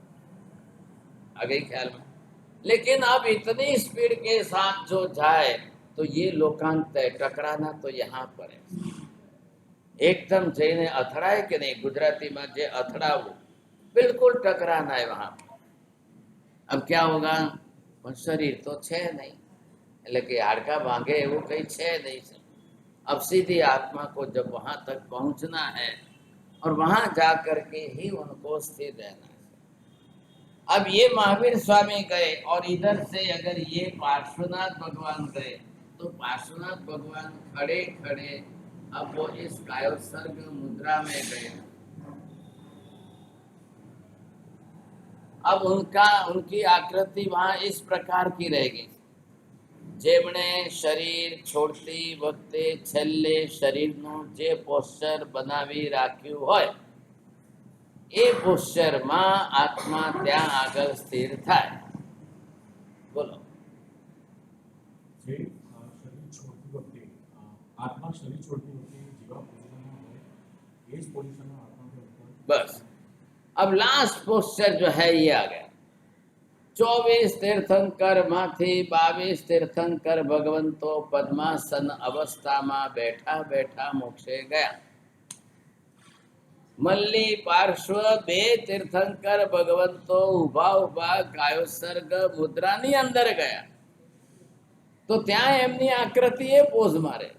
आ गई ख्याल में. लेकिन अब इतनी स्पीड के साथ जो जाए तो ये लोकांत है. टकराना तो यहाँ पर है. एकदम जैने અથડાય કે नहीं, गुजराती में जे અથડાવું, बिल्कुल टकराना है वहां पर. अब क्या होगा? शरीर तो छे नहीं, એટલે કે હાડકા ભાંગે એવું કઈ છે नहीं. अब सीधी आत्मा को जब वहां तक पहुंचना है और वहां जाकर के ही उनको स्थिर रहना है. अब ये महावीर स्वामी गए और इधर से अगर ये पार्श्वनाथ भगवान गए, तो पार्श्वनाथ भगवान खड़े खड़े अब वो इस कायोत्सर्ग मुद्रा में गए. अब उनकी आकृति वहां इस प्रकार की रहेगी. જેમણે શરીર છોડતી વખતે છેલ્લે શરીરનું જે પોસ્ચર બનાવી રાખ્યું હોય, એ પોસ્ચરમાં આત્મા ત્યાં આગળ સ્થિર થાય. બોલો. बस अब लास्ट पोस्चर जो है ये आ गया. 24 तीर्थंकर माथी 22 तीर्थंकर भगवंतो पद्मासन अवस्था में बैठा बैठा मोक्षे गया. मल्ली पार्श्व 2 तीर्थंकर भगवंतो उभा उभा कायोत्सर्ग मुद्रानी अंदर गया. तो त्या एमनी आकृति ए पोज मारे.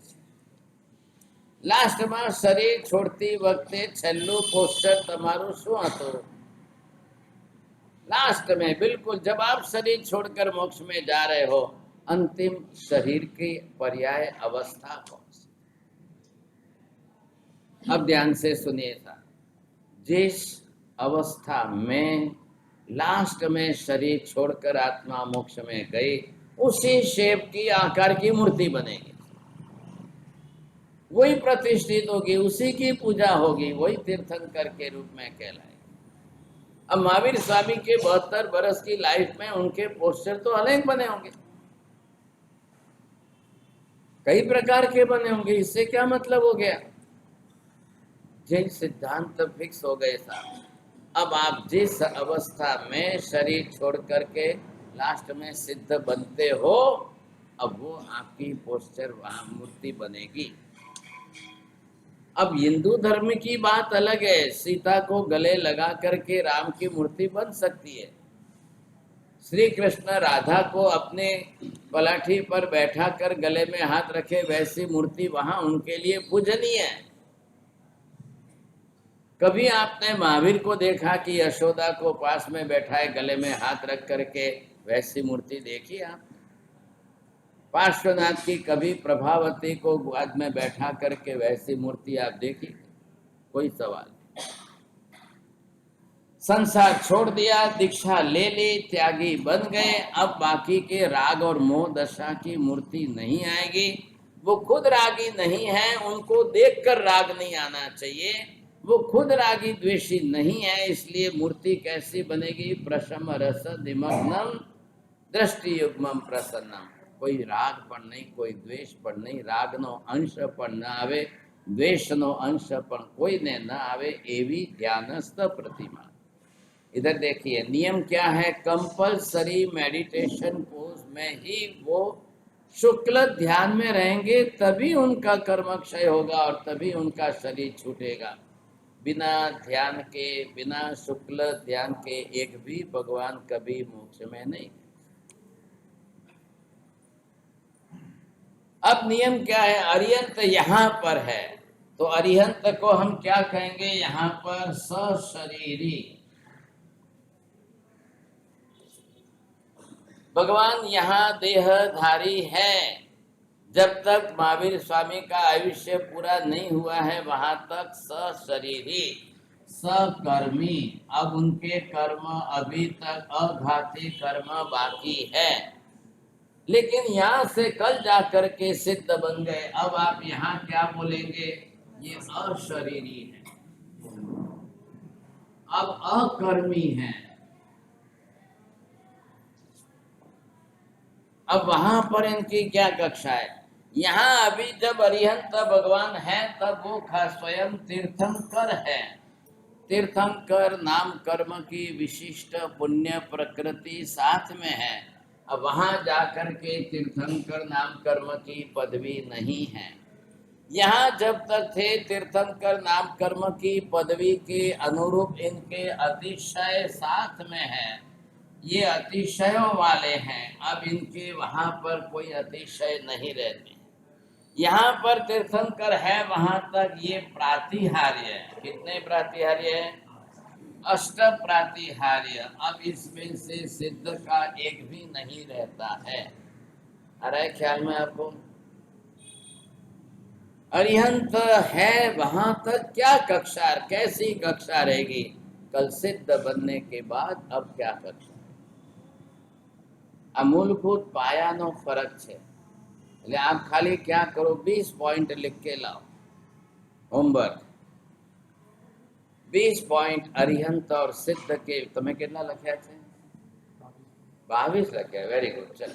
लास्ट में शरीर छोड़ती वक्ते छेल्लू पोस्टर तमारू शू हतुं? लास्ट में बिल्कुल जब आप शरीर छोड़कर मोक्ष में जा रहे हो, अंतिम शरीर की पर्याय अवस्था पहुंच. अब ध्यान से सुनिए साहब, जिस अवस्था में लास्ट में शरीर छोड़कर आत्मा मोक्ष में गई, उसी शेप की आकार की मूर्ति बनेगी, वही प्रतिष्ठित होगी, उसी की पूजा होगी, वही तीर्थंकर के रूप में कहलाएगी। अब महावीर स्वामी के 72 बरस की लाइफ में उनके पोस्टर तो अनेक बने होंगे, कई प्रकार के बने होंगे, इससे क्या मतलब हो गया? जिन सिद्धांत फिक्स हो गए साहब, अब आप जिस अवस्था में शरीर छोड़ करके लास्ट में सिद्ध बनते हो, अब वो आपकी पोस्टर वहां मूर्ति बनेगी। अब हिंदू धर्म की बात अलग है, सीता को गले लगा करके राम की मूर्ति बन सकती है, श्री कृष्ण राधा को अपने पलाठी पर बैठा कर गले में हाथ रखे वैसी मूर्ति वहां उनके लिए पूजनीय है। कभी आपने महावीर को देखा कि यशोदा को पास में बैठाए गले में हाथ रख करके वैसी मूर्ति देखी आप? पार्श्वनाथ की कभी प्रभावती को गोद में बैठा करके वैसी मूर्ति आप देखी? कोई सवाल नहीं। संसार छोड़ दिया, दीक्षा ले ली, त्यागी बन गए, अब बाकी के राग और मोह दशा की मूर्ति नहीं आएगी। वो खुद रागी नहीं है, उनको देखकर राग नहीं आना चाहिए। वो खुद रागी द्वेषी नहीं है, इसलिए मूर्ति कैसी बनेगी? प्रशम रस निमग्नम दृष्टि युग्मम प्रसन्नम। कोई राग पण नहीं, कोई द्वेष पण नहीं, राग नो अंश पण न आवे, द्वेष नो अंश पण कोई ने न आवे, एवी ध्यानस्थ प्रतिमा। इधर देखिए नियम क्या है, कंपलसरी मेडिटेशन पोज में ही वो शुक्ल ध्यान में रहेंगे, तभी उनका कर्म क्षय होगा और तभी उनका शरीर छूटेगा। बिना ध्यान के, बिना शुक्ल ध्यान के एक भी भगवान कभी मोक्ष में नहीं। अब नियम क्या है? अरिहंत यहाँ पर है, तो अरिहंत को हम क्या कहेंगे? यहाँ पर सशरीरी। भगवान यहाँ देहधारी है। जब तक महावीर स्वामी का आयुष्य पूरा नहीं हुआ है, वहां तक सशरीरी सकर्मी। अब उनके कर्म अभी तक अघाती कर्म बाकी है, लेकिन यहाँ से कल जाकर के सिद्ध बन गए। अब आप यहाँ क्या बोलेंगे? ये अशरीरी है, अब अकर्मी है। अब वहां पर इनकी क्या कक्षा है? यहाँ अभी जब अरिहंत भगवान है, तब वो स्वयं तीर्थंकर है। तीर्थंकर नाम कर्म की विशिष्ट पुण्य प्रकृति साथ में है। अब वहां जाकर के तीर्थंकर नाम कर्म की पदवी नहीं है। यहाँ जब तक थे, तीर्थंकर नाम कर्म की पदवी के अनुरूप इनके अतिशय साथ में है। ये अतिशयों वाले हैं, अब इनके वहां पर कोई अतिशय नहीं रहते। यहाँ पर तीर्थंकर है, वहां तक ये प्रातिहार्य है। कितने प्रातिहार्य है? अष्ट प्रातिहार्य। अब इसमें से सिद्ध का एक भी नहीं रहता है। आ रहा है ख्याल में आपको? अरिहंत है, वहां तक क्या कक्षा, कैसी कक्षा रहेगी? कल सिद्ध बनने के बाद अब क्या कक्षा? मूलभूत पायानो फर्क है। એટલે आप खाली क्या करो, 20 पॉइंट लिख के लाओ होमवर्क। 20 पॉइंट अरिहंत और सिद्ध के तुम्हें कितना लख्या है? 22 लख्या। Very good. चल,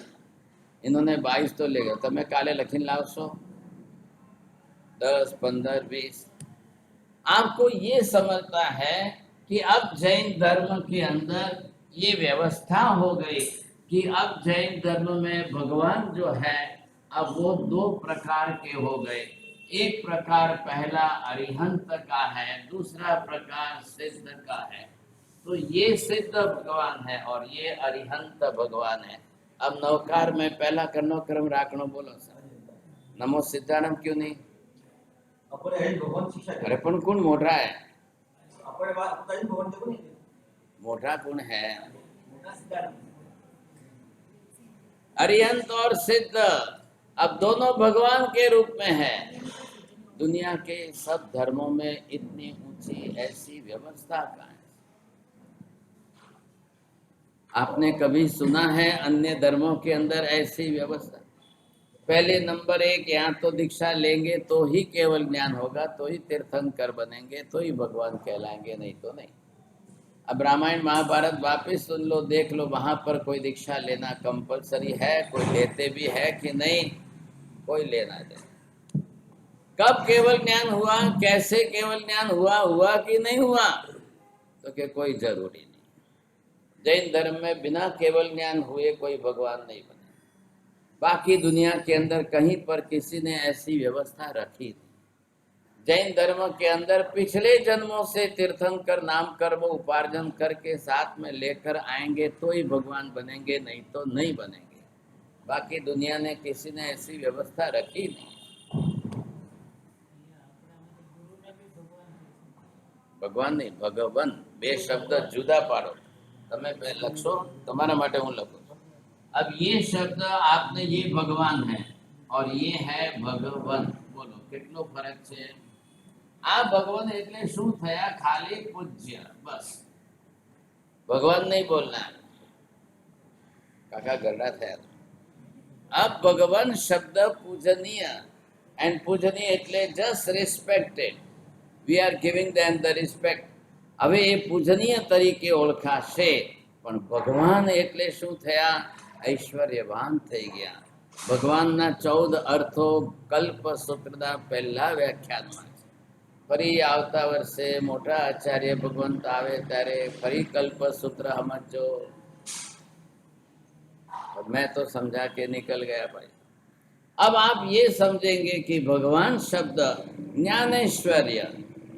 इन्होंने 22 तो ले गए, तुम्हें काले लखीन लाओ 100, 10, 15, 20। आपको ये समझता है कि अब जैन धर्म के अंदर ये व्यवस्था हो गई कि अब जैन धर्म में भगवान जो है, अब वो 2 प्रकार के हो गए। एक प्रकार पहला अरिहंत का है, दूसरा प्रकार सिद्ध का है। तो ये सिद्ध भगवान है और ये अरिहंत भगवान है। अब नवकार में पहला करनो क्रम राखनो। बोलो सर, नमो सिद्धानम क्यों नहीं? अरे पण कोण मोठा है? मोठा कौन है? अरिहंत और सिद्ध अब दोनों भगवान के रूप में है। दुनिया के सब धर्मों में इतनी ऊंची ऐसी व्यवस्था कहाँ है? आपने कभी सुना है अन्य धर्मों के अंदर ऐसी व्यवस्था? पहले नंबर एक, यहाँ तो दीक्षा लेंगे तो ही केवल ज्ञान होगा, तो ही तीर्थंकर बनेंगे, तो ही भगवान कहलाएंगे, नहीं तो नहीं। अब रामायण महाभारत वापिस सुन लो, देख लो, वहां पर कोई दीक्षा लेना कंपलसरी है, कोई लेते भी है कि नहीं, कोई लेना दे। कब केवल ज्ञान हुआ, कैसे केवल ज्ञान हुआ, हुआ कि नहीं हुआ, तो कि कोई जरूरी नहीं। जैन धर्म में बिना केवल ज्ञान हुए कोई भगवान नहीं बने। बाकी दुनिया के अंदर कहीं पर किसी ने ऐसी व्यवस्था रखी थी? जैन धर्म के अंदर पिछले जन्मों से तीर्थंकर नाम कर्म उपार्जन करके साथ में लेकर आएंगे तो ही भगवान बनेंगे, नहीं तो नहीं बनेंगे। बाकी दुनिया ने किसी ने ऐसी व्यवस्था रखी नहीं। ભગવાન નહીં, ભગવાન, બે શબ્દ जुदा पाड़ो। તમે લખશો, તમારા માટે હું લખું છું। अब ये शब्द आपने, ये भगवान है और ये है भगवान, बोलो કેટલો ફરક છે? આ ભગવાન એટલે શું થયા? ખાલી પૂજ્ય, બસ। ભગવાન નહીં બોલना, કાકા ગરડા થયા। अब भगवान शब्द पूजनीय, एंड पूजनीय એટલે just respected, we are giving them the respect। હવે એ પૂજનીય તરીકે ઓળખાશે, પણ ભગવાન એટલે શું થયા? ઐશ્વર્યવાન થઈ ગયા। ભગવાનના 14 અર્થો કલ્પસૂત્રના પહેલા વ્યાખ્યાનમાં છે। ફરી આવતા વર્ષે મોટા આચાર્ય ભગવંત આવે ત્યારે ફરી કલ્પસૂત્ર સમજો। मैं तो समझा के निकल गया भाई। अब आप ये समझेंगे कि भगवान शब्द ज्ञानेश्वर्य,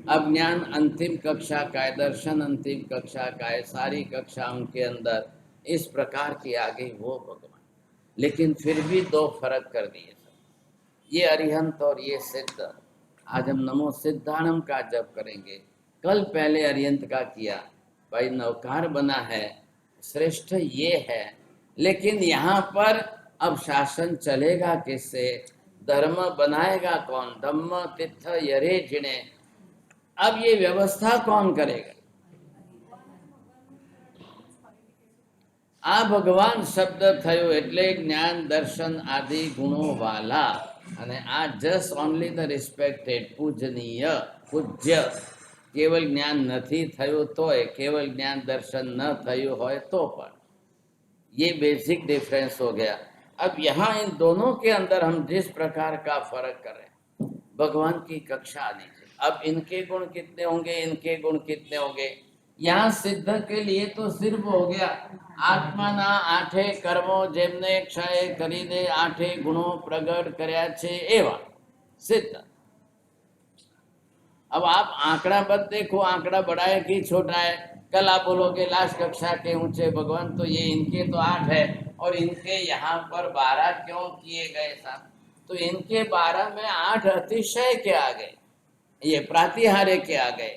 अब ज्ञान अंतिम कक्षा का है, दर्शन अंतिम कक्षा का है, सारी कक्षाओं के अंदर इस प्रकार की आ गई वो भगवान। लेकिन फिर भी दो फर्क कर दिए सब, ये अरिहंत और ये सिद्ध। आज हम नमो सिद्धाणम का जप करेंगे। कल पहले अरिहंत का किया, भाई नवकार बना है, श्रेष्ठ ये है। लेकिन यहाँ पर अब शासन चलेगा किससे? धर्म बनाएगा कौन? धम्म तीर्थ यरे जिणे, अब ये व्यवस्था कौन करेगा? आ भगवान शब्द थयो એટલે જ્ઞાન દર્શન આદि ગુણો વાલા, અને આ જस्ट ઓનલી ધ રિસ્પેક્ટેડ, પૂજનીય, પૂજ્ય। केवल ज्ञान નથી થયું તોય, केवल ज्ञान दर्शन न થયું હોય તો પણ, ये बेसिक डिफरेंस हो गया। अब यहाँ इन दोनों के अंदर हम जिस प्रकार का फर्क कर रहे हैं, भगवान की कक्षा आनी चाहिए। अब इनके गुण कितने होंगे, इनके गुण कितने होंगे? यहाँ सिद्ध के लिए तो सिर्फ हो गया आत्माना 8 कर्मों जेमने क्षय करीने 8 गुणों प्रगट कर्या छे एवा सिद्ध। अब आप आंकड़ा मत देखो, आंकड़ा बड़ा है कि छोटा है। कल आप बोलोगे लास्ट कक्षा के ऊंचे भगवान, तो ये इनके तो 8 है और इनके यहाँ पर 12 क्यों किए गए साहब? तो इनके 12 में 8 अतिशय के आ गए, ये प्रातिहार्य के आ गए।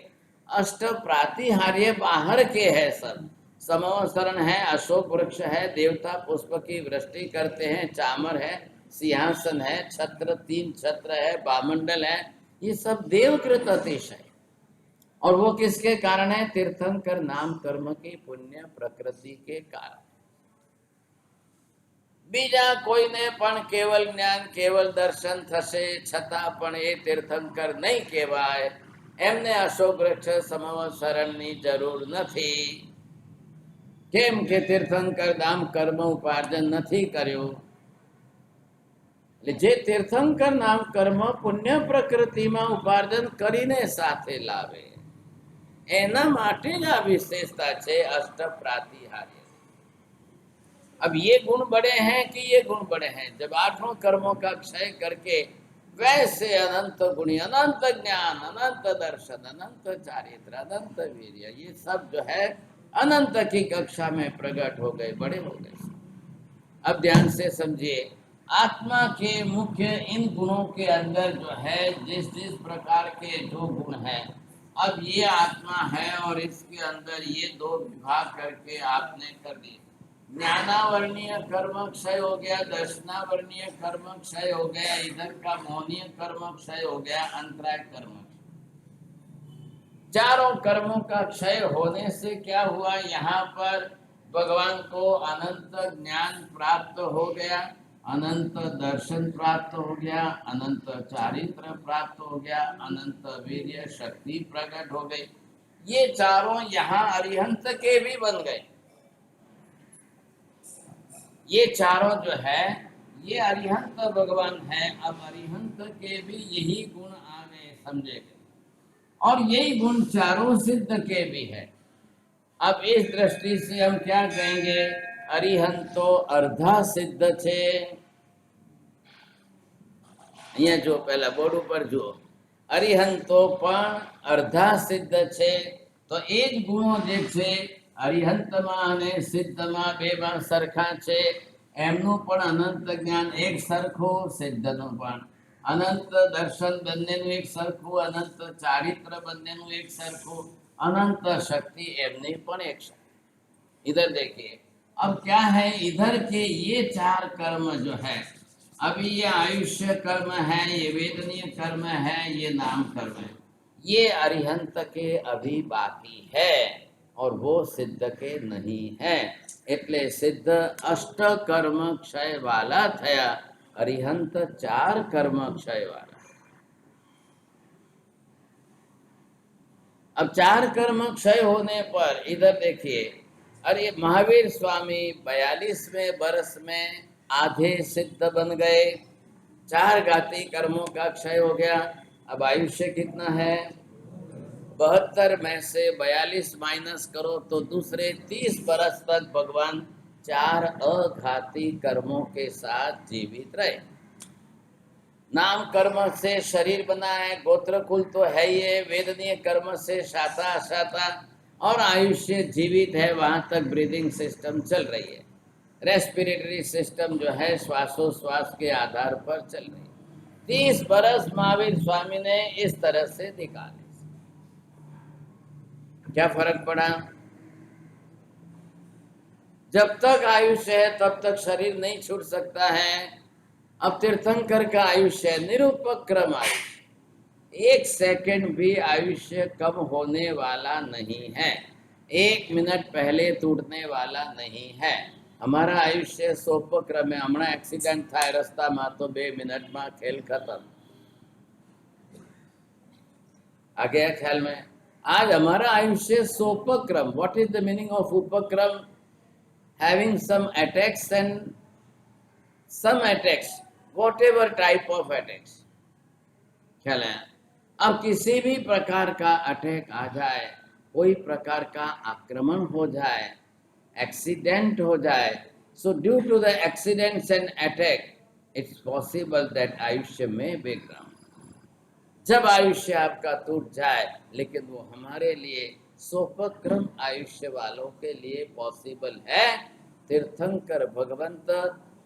अष्ट प्रातिहार्य बाहर के है सब। समवसरण है, अशोक वृक्ष है, देवता पुष्प की वृष्टि करते हैं, चामर है, सिंहासन है, छत्र 3 छत्र है, बामंडल है, ये सब देवकृत अतिशय। और वो किसके कारण है? तीर्थंकर नाम कर्म की पुण्य प्रकृति के कारण। बीजा कोईने पण केवल ज्ञान केवल दर्शन थशे छता पण ए तीर्थंकर नहीं कहेवाय, एमने अशोक वृक्ष समवसरणनी जरूर નથી। केम के तीर्थंकर नाम कर्म उपार्जन નથી કર્યું। जे तीर्थंकर नाम कर्म पुण्य प्रकृति में उपार्जन करीने साथे लावे, एना माटे ज आ विशेषता छे अष्ट प्रातिहार्य। अब ये गुण बड़े हैं कि ये गुण बड़े हैं? जब 8 कर्मों का क्षय करके वैसे अनंत गुणी, अनंत ज्ञान, अनंत दर्शन, अनंत चारित्र, अनंत वीर्य, ये सब जो है अनंत की कक्षा में प्रकट हो गए, बड़े हो गए। अब ध्यान से समझिए, आत्मा के मुख्य इन गुणों के अंदर जो है जिस जिस प्रकार के जो गुण है, अब ये आत्मा है और इसके अंदर ये 2 विभाग करके आपने कर दिए। ज्ञानावर्णीय कर्म क्षय हो गया, दर्शनावर्णीय कर्म क्षय हो गया, इधर का मौनीय कर्म क्षय हो गया, अंतराय कर्म। चारों कर्मों का क्षय होने से क्या हुआ, यहाँ पर भगवान को अनंत ज्ञान प्राप्त हो गया, अनंत दर्शन प्राप्त हो गया, अनंत चारित्र प्राप्त हो गया, अनंत वीर्य शक्ति प्रकट हो गई। ये चारों यहाँ अरिहंत के भी बन गए। ये चारों जो है ये अरिहंत भगवान है। अब अरिहंत के भी यही गुण आ गए, समझे गए, और यही गुण चारों सिद्ध के भी है। अब इस दृष्टि से हम क्या कहेंगे, अरिहंतो अर्धा सिद्ध छे। અહીંયા જો પહેલા બોર્ડ ઉપર જુઓ, અરિહંતો પણ અર્ધા સિદ્ધ છે। તો એ જ ગુણો જે છે અરિહંતમાં અને સિદ્ધમાં બેમાં સરખા છે। એમનું પણ અનંત જ્ઞાન એક સરખું, સિદ્ધનું પણ અનંત દર્શન બંનેનું એક સરખું, અનંત ચારિત્ર બંનેનું એક સરખું, अनंत शक्ति एमनी पण एक शक्ति। इधर देखिए, अब क्या है, इधर के ये चार कर्म जो है, अभी ये आयुष्य कर्म है, ये वेदनीय कर्म है, ये नाम कर्म है, ये अरिहंत के अभी बाकी है और वो सिद्ध के नहीं है। એટલે સિદ્ધ અષ્ટ કર્મ ક્ષય વાલા થયા, અરિહંત ચાર કર્મ ક્ષય વાલા। अब चार कर्म क्षय होने पर इधर देखिए, अरे महावीर स्वामी 42वें वर्ष में आधे सिद्ध बन गए, चार घाती कर्मों का क्षय हो गया। अब आयुष्य कितना है, 72 में से 42 माइनस करो तो दूसरे 30 वर्ष तक भगवान चार अघाती कर्मों के साथ जीवित रहे। नाम कर्म से शरीर बना है, गोत्र कुल तो है ये, वेदनीय कर्म से शाता अशाता, और आयुष्य जीवित है, वहां तक ब्रीदिंग सिस्टम चल रही है, रेस्पिरेटरी सिस्टम जो है श्वासोश्वास के आधार पर चल रही है। 30 बरस महावीर स्वामी ने इस तरह से निकाले। क्या फर्क पड़ा, जब तक आयुष्य है तब तक शरीर नहीं छूट सकता है। अब तीर्थंकर का आयुष्य निरुपक्रम आयुष्य, 1 सेकंड भी आयुष्य कम होने वाला नहीं है, 1 मिनट पहले टूटने वाला नहीं है। हमारा आयुष्य सोपक्रम है, हमणा एक्सीडेंट थाय रस्ता में तो 2 मिनट में खेल खत्म। आ गया ख्याल में, आज हमारा आयुष्य सोपक्रम। What is the meaning of उपक्रम, having some attacks and some attacks, whatever type of attacks, ख्याल है। अब किसी भी प्रकार का अटैक आ जाए, कोई प्रकार का आक्रमण हो जाए, एक्सीडेंट हो जाए, so due to the accidents and attack it's possible that आयुष्य में बैकग्राउंड, जब आयुष्य आपका टूट जाए, लेकिन वो हमारे लिए सोपक्रम आयुष्य वालों के लिए पॉसिबल है। तीर्थंकर भगवंत,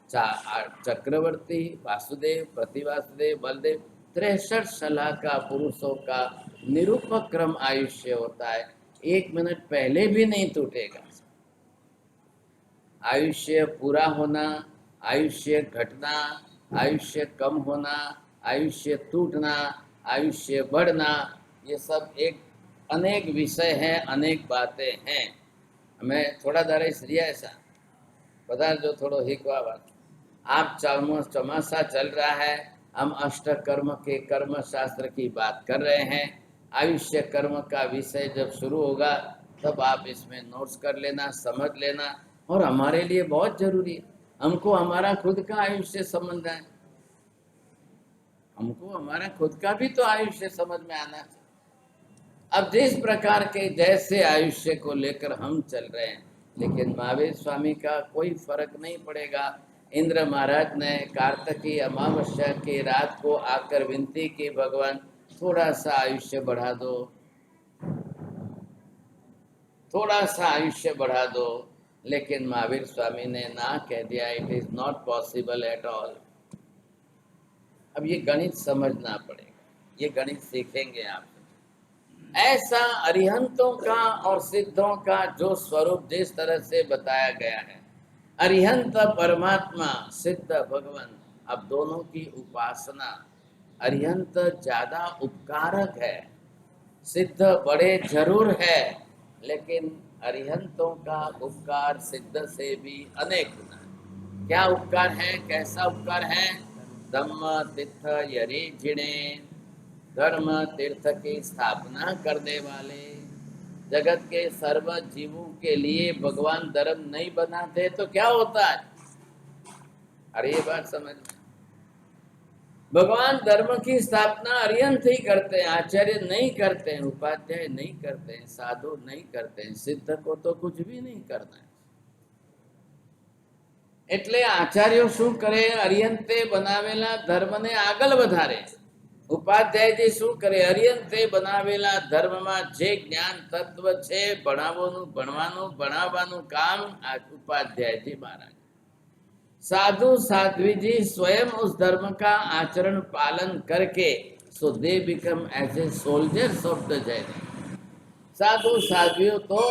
चक्रवर्ती, वासुदेव, प्रतिवासुदेव, बलदेव, 63 सलाह का पुरुषों का निरुपक्रम आयुष्य होता है, 1 मिनट पहले भी नहीं टूटेगा। आयुष्य पूरा होना, आयुष्य घटना, आयुष्य कम होना, आयुष्य टूटना, आयुष्य बढ़ना, ये सब एक अनेक विषय हैं, अनेक बातें हैं। हमें थोड़ा दारे श्रिया ऐसा बता जो थोड़ो हिकवा बात। आप चौमासा चल रहा है, हम अष्ट कर्म के कर्म शास्त्र की बात कर रहे हैं। आयुष्य कर्म का विषय जब शुरू होगा तब आप इसमें नोट्स कर लेना, समझ लेना, और हमारे लिए बहुत जरूरी है। हमको हमारा खुद का आयुष्य समझना है, हमको हमारा खुद का भी तो आयुष्य समझ में आना चाहिए। अब जिस प्रकार के जैसे आयुष्य को लेकर हम चल रहे हैं, लेकिन महावीर स्वामी का कोई फर्क नहीं पड़ेगा। इंद्र महाराज ने कार्तिकी अमावस्या की रात को आकर विनती की, भगवान थोड़ा सा आयुष्य बढ़ा दो, थोड़ा सा आयुष्य बढ़ा दो, लेकिन महावीर स्वामी ने ना कह दिया, it is not possible at all. अब ये गणित समझना पड़ेगा, ये गणित सीखेंगे आप। ऐसा अरिहंतों का और सिद्धों का जो स्वरूप जिस तरह से बताया गया है, अरिहंत परमात्मा, सिद्ध भगवान। अब दोनों की उपासना, अरिहंत ज्यादा उपकारक है, सिद्ध बड़े जरूर है, लेकिन अरिहंतों का उपकार सिद्ध से भी अनेक गुना है। क्या उपकार है, कैसा उपकार है? धम्म तीर्थ यरि जिणे, धर्म तीर्थ की स्थापना करने वाले। जगत के सर्व जीवों के लिए भगवान धर्म नहीं बनाते तो क्या होता है? अरे ये बात समझ, भगवान धर्म की स्थापना अरिहंत ही करते हैं, आचार्य नहीं करते हैं, उपाध्याय नहीं करते हैं, साधु नहीं करते हैं, सिद्ध को तो कुछ भी नहीं करना है। એટલે આચાર્યો શું કરે? અરિહંતે બનાવેલા ધર્મને આગળ વધારે। ઉપાધ્યાયજી શું કરે? અરિહંતે બનાવેલા ધર્મમાં જે જ્ઞાન તત્વ છે, ભણાવવાનું કામ આ ઉપાધ્યાયજી महाराज। साधु साध्वी जी स्वयं उस धर्म का आचरण पालन करके, so they become as a soldiers of the Jain. साधु साध्वीओ तो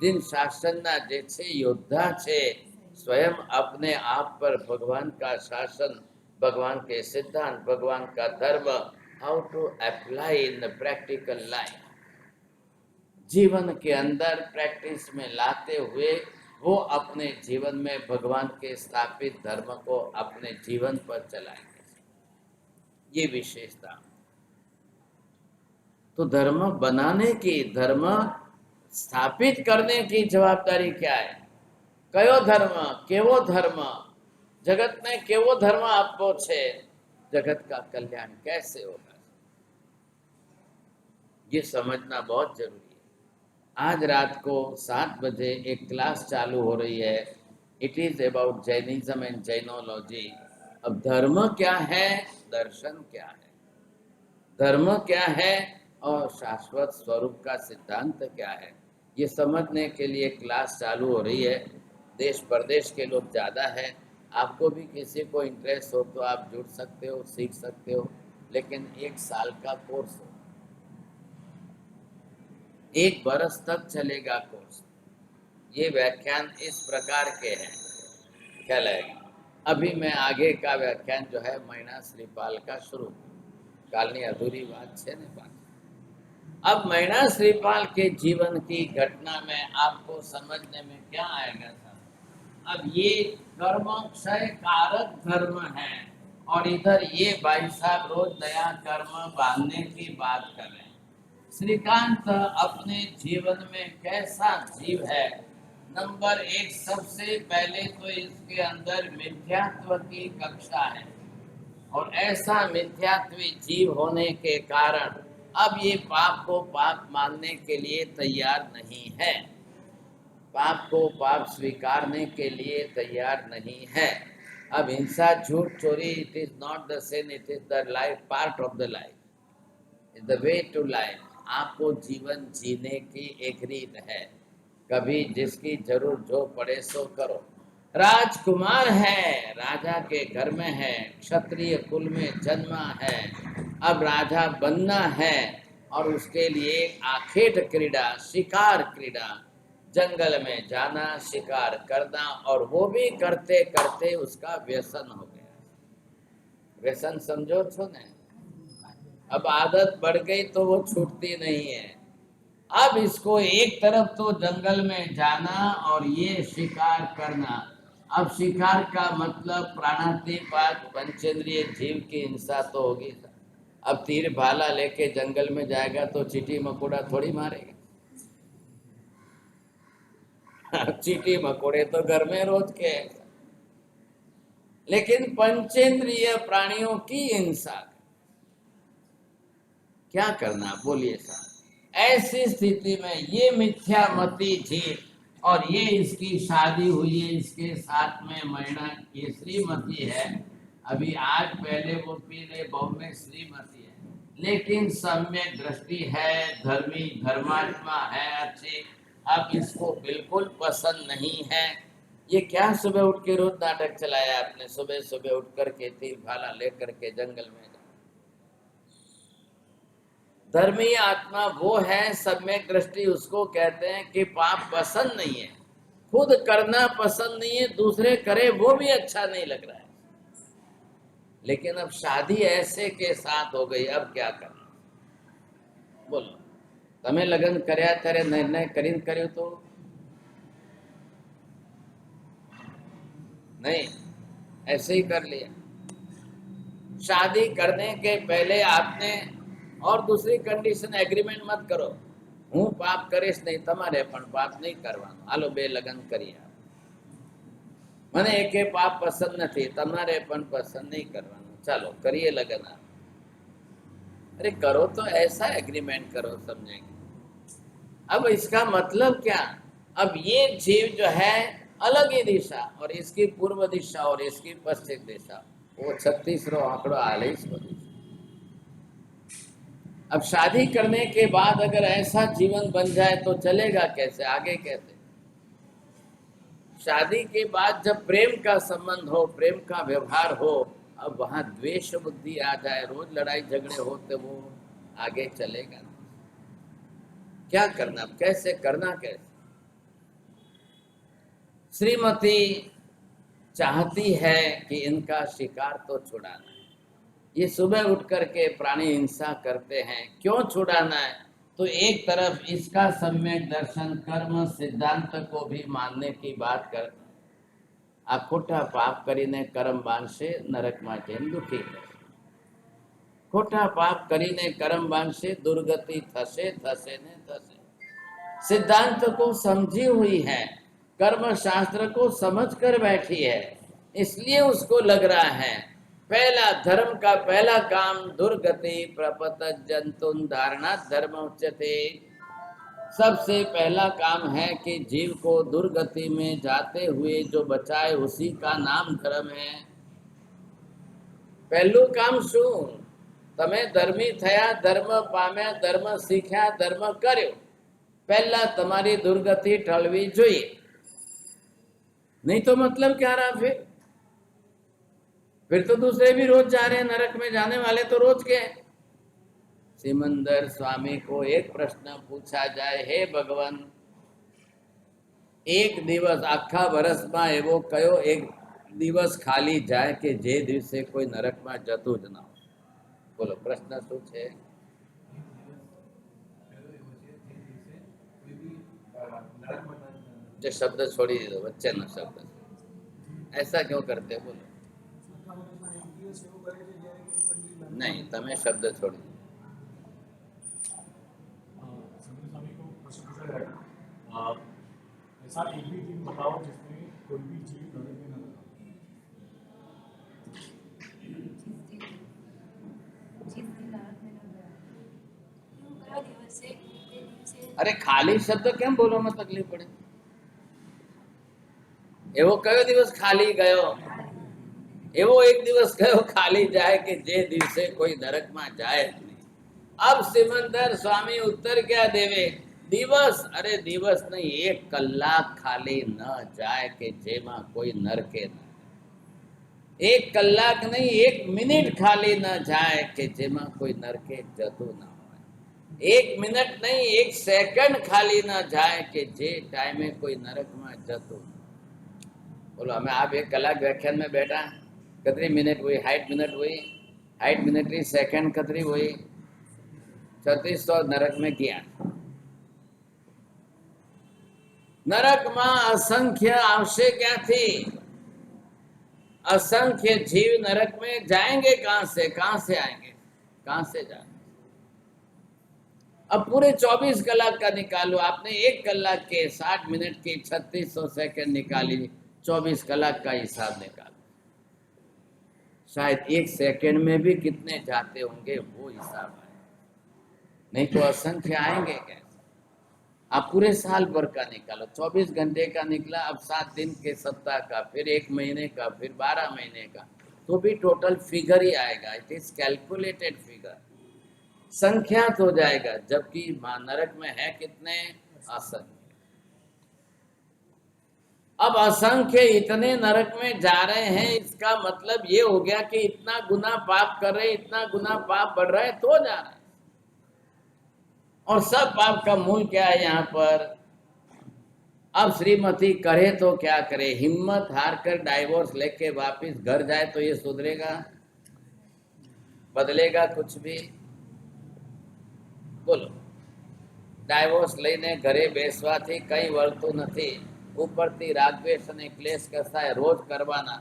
जिन शासनना जे छे योद्धा छे, स्वयं अपने आप पर भगवान का शासन, भगवान के सिद्धांत, भगवान का धर्म, how to apply in the practical life, जीवन के अंदर प्रैक्टिस में लाते हुए वो अपने जीवन में भगवान के स्थापित धर्म को अपने जीवन पर चलाएंगे। ये विशेषता। तो धर्म बनाने की, धर्म स्थापित करने की जवाबदारी क्या है? कयो धर्म, केवो धर्म, जगत ने केवो धर्म आपको छे, जगत का कल्याण कैसे होगा, ये समझना बहुत जरूरी है। आज रात को 7 बजे एक क्लास चालू हो रही है। It is about Jainism and Jainology. अब धर्म क्या है, दर्शन क्या है, धर्म क्या है और शाश्वत स्वरूप का सिद्धांत क्या है, ये समझने के लिए क्लास चालू हो रही है। देश प्रदेश के लोग ज़्यादा है। आपको भी किसी को इंटरेस्ट हो तो आप जुड़ सकते हो, सीख सकते हो, लेकिन 1 साल का कोर्स हो, 1 बरस तक चलेगा कोर्स। ये व्याख्यान इस प्रकार के हैं, क्या लगेगा? अभी मैं आगे का व्याख्यान जो है महीना श्रीपाल का शुरू, कालनी अधूरी बात छे ने बात। अब महीना श्रीपाल के जीवन की घटना में आपको समझने में क्या आएगा सर? अब ये कर्म क्षय कारक धर्म है, और इधर ये भाई साहब रोज नया कर्म बांधने की बात कर रहे हैं। श्रीकांत अपने जीवन में कैसा जीव है? नंबर 1, सबसे पहले तो इसके अंदर मिथ्यात्व की कक्षा है, और ऐसा मिथ्यात्वी जीव होने के कारण अब ये पाप को पाप मानने के लिए तैयार नहीं है, पाप को पाप स्वीकारने के लिए तैयार नहीं है। अब हिंसा, झूठ, चोरी, it is not the sin, it is the life, part of the life, is the way to life. आपको जीवन जीने की एक रीत है, कभी जिसकी जरूर जो पड़े सो करो। राजकुमार है, राजा के घर में है, क्षत्रिय कुल में जन्मा है, अब राजा बनना है, और उसके लिए आखेट क्रीड़ा, शिकार क्रीड़ा, जंगल में जाना, शिकार करना, और वो भी करते करते उसका व्यसन हो गया। व्यसन समझो छो ने? अब आदत बढ़ गई तो वो छूटती नहीं है। अब इसको एक तरफ तो जंगल में जाना और ये शिकार करना। अब शिकार का मतलब प्राणातिपात, पंचेंद्रिय जीव की हिंसा तो होगी। अब तीर भाला लेके जंगल में जाएगा तो चींटी मकोड़ा थोड़ी मारेगा। चींटी मकोड़े तो घर में रोज के, लेकिन पंचेंद्रिय प्राणियों की हिंसा क्या करना, बोलिए साहब? ऐसी स्थिति में ये मिथ्या मती जीव, और ये इसकी शादी हुई है, इसके साथ में महिला ये श्रीमती है, अभी आज पहले वो पीले बहू में श्रीमती है, लेकिन सम्यक दृष्टि है, धर्मी धर्मात्मा है, अच्छी। अब इसको बिल्कुल पसंद नहीं है। ये क्या सुबह उठ के रोज नाटक चलाया आपने? सुबह सुबह उठ करके तीर भाला लेकर के जंगल में। धर्मी आत्मा वो है, सम्यक दृष्टि उसको कहते हैं कि पाप पसंद नहीं है, खुद करना पसंद नहीं है, दूसरे करे वो भी अच्छा नहीं लग रहा है। लेकिन अब शादी ऐसे के साथ हो गई, अब क्या करना? बोलो, तमें लग्न कर्या ત્યારે निर्णय કરીને કર્યું तो नहीं, ऐसे ही कर लिया। शादी करने के पहले आपने और दूसरी कंडीशन एग्रीमेंट मत करो, હું પાપ કરીશ નહીં, તમારે પણ પાપ નહીં કરવાનું, હાલો બે લગ્ન કરીએ। મને એકે પાપ પસંદ નથી, તમારે પણ પસંદ નહીં કરવાનું, ચાલો કરીએ લગ્ન। अरे करो तो ऐसा एग्रीमेंट करो, समझेंगे। अब इसका मतलब क्या? अब ये जीव जो है अलग ही दिशा, और इसकी पूर्व दिशा और इसकी पश्चिम दिशा, वो 36 आंकड़ो आले इसको। अब शादी करने के बाद अगर ऐसा जीवन बन जाए तो चलेगा कैसे, आगे कैसे? शादी के बाद जब प्रेम का संबंध हो, प्रेम का व्यवहार हो, अब वहां द्वेष बुद्धि आ जाए, रोज लड़ाई झगड़े हो, तो वो आगे चलेगा क्या करना, कैसे करना, कैसे? श्रीमती चाहती है कि इनका शिकार तो छुड़ाना है। ये सुबह उठ करके प्राणी हिंसा करते हैं, क्यों छुड़ाना है? तो एक तरफ इसका सम्यक दर्शन कर्म सिद्धांत को भी मानने की बात करते हैं। आ खोटा पाप करीने कर्म बांधशे, नरकમાં જઈને દુઃખી થશે। खोटा पाप करीने कर्म बांधशे, दुर्गति थशे थशे ने थशे। सिद्धांत को समझी हुई है, कर्म शास्त्र को समझ कर बैठी है, इसलिए उसको लग रहा है पहला धर्म का पहला काम दुर्गति प्रपत जंतुन धारणा धर्म उच्यते। सबसे पहला काम है कि जीव को दुर्गति में जाते हुए जो बचाए, उसी का नाम धर्म है। पहलू काम शू? तमे धर्मी थया, धर्म पाम्या, धर्म सीख्या, धर्म कर्यो। पहला तमारी दुर्गति टळवी जोईए, नहीं तो मतलब क्या रहा? फिर तो दूसरे भी रोज जा रहे हैं नरक में, जाने वाले तो रोज के हैं। सिमंदर स्वामी को एक प्रश्न पूछा जाए, हे भगवान, एक दिवस आखा वर्ष में एवो कयो एक दिवस खाली जाए कि जे दिवसे कोई नरक में जतु ज ना हो? बोलो प्रश्न शू छे? जो शब्द छोड़ी दो, बच्चे न शब्द, ऐसा क्यों करते? बोलो नहीं, तमें शब्द छोड़ी दो। ऐसा एक भी दिन बताओ जिसमें कोई भी चीज नरक में न गया। अरे खाली शब्द केम बोलो में तकलीफ पड़े? एवो कयो दिवस खाली गयो? एवो एक दिवस कयो खाली जाए कि जे दिवसे कोई नरक में जाए नहीं। अब सिमंदर स्वामी उत्तर क्या देवे? दिवस, अरे दिवस नहीं, 1 कलाक खाली न जाए कि जेमा कोई नरके न। 1 कलाक नहीं, 1 मिनिट खाली न जाए कि जेमा कोई नरके जतु न हो। 1 मिनट नहीं, 1 सेकंड खाली न जाए कि जे टाइमे कोई नरक में जतु। बोलो हमें आप 1 कलाक व्याख्यान में बैठा, कतरी मिनट हुई? 60 मिनट हुई। 60 मिनट री सेकंड कतरी हुई? 3600 नरक में गया। नरक में असंख्य आवशे क्या थी? असंख्य जीव नरक में जाएंगे कहां से? कहां से आएंगे? कहां से जाएंगे? अब पूरे 24 कलाक का निकालो, आपने 1 कलाक के 60 मिनट की 3600 सेकंड निकाली, 24 कलाक का हिसाब निकालो। शायद 1 सेकंड में भी कितने जाते होंगे वो हिसाब है, नहीं तो असंख्य आएंगे कैसे? आप पूरे साल भर का निकालो, 24 घंटे का निकला, अब 7 दिन के सप्ताह का, फिर 1 महीने का, फिर 12 महीने का, तो भी टोटल फिगर ही आएगा। इट इज कैलकुलेटेड फिगर, संख्यात हो जाएगा। जबकि नरक में है कितने? असंख्य। अब असंख्य इतने नरक में जा रहे हैं, इसका मतलब ये हो गया कि इतना गुना पाप कर रहे, इतना गुना पाप बढ़ रहा है तो जा रहे हैं। और सब पाप का मूल क्या है? यहाँ पर अब श्रीमती करे तो क्या करे, हिम्मत हार कर डाइवोर्स लेके वापिस घर जाए तो ये सुधरेगा, बदलेगा कुछ भी? બોલો, ડાયવોર્સ લઈને ઘરે બેસવાથી કંઈ વળતું નથી, ઉપરથી રાગદ્વેષ અને ક્લેશ કસાય રોજ કરવાના,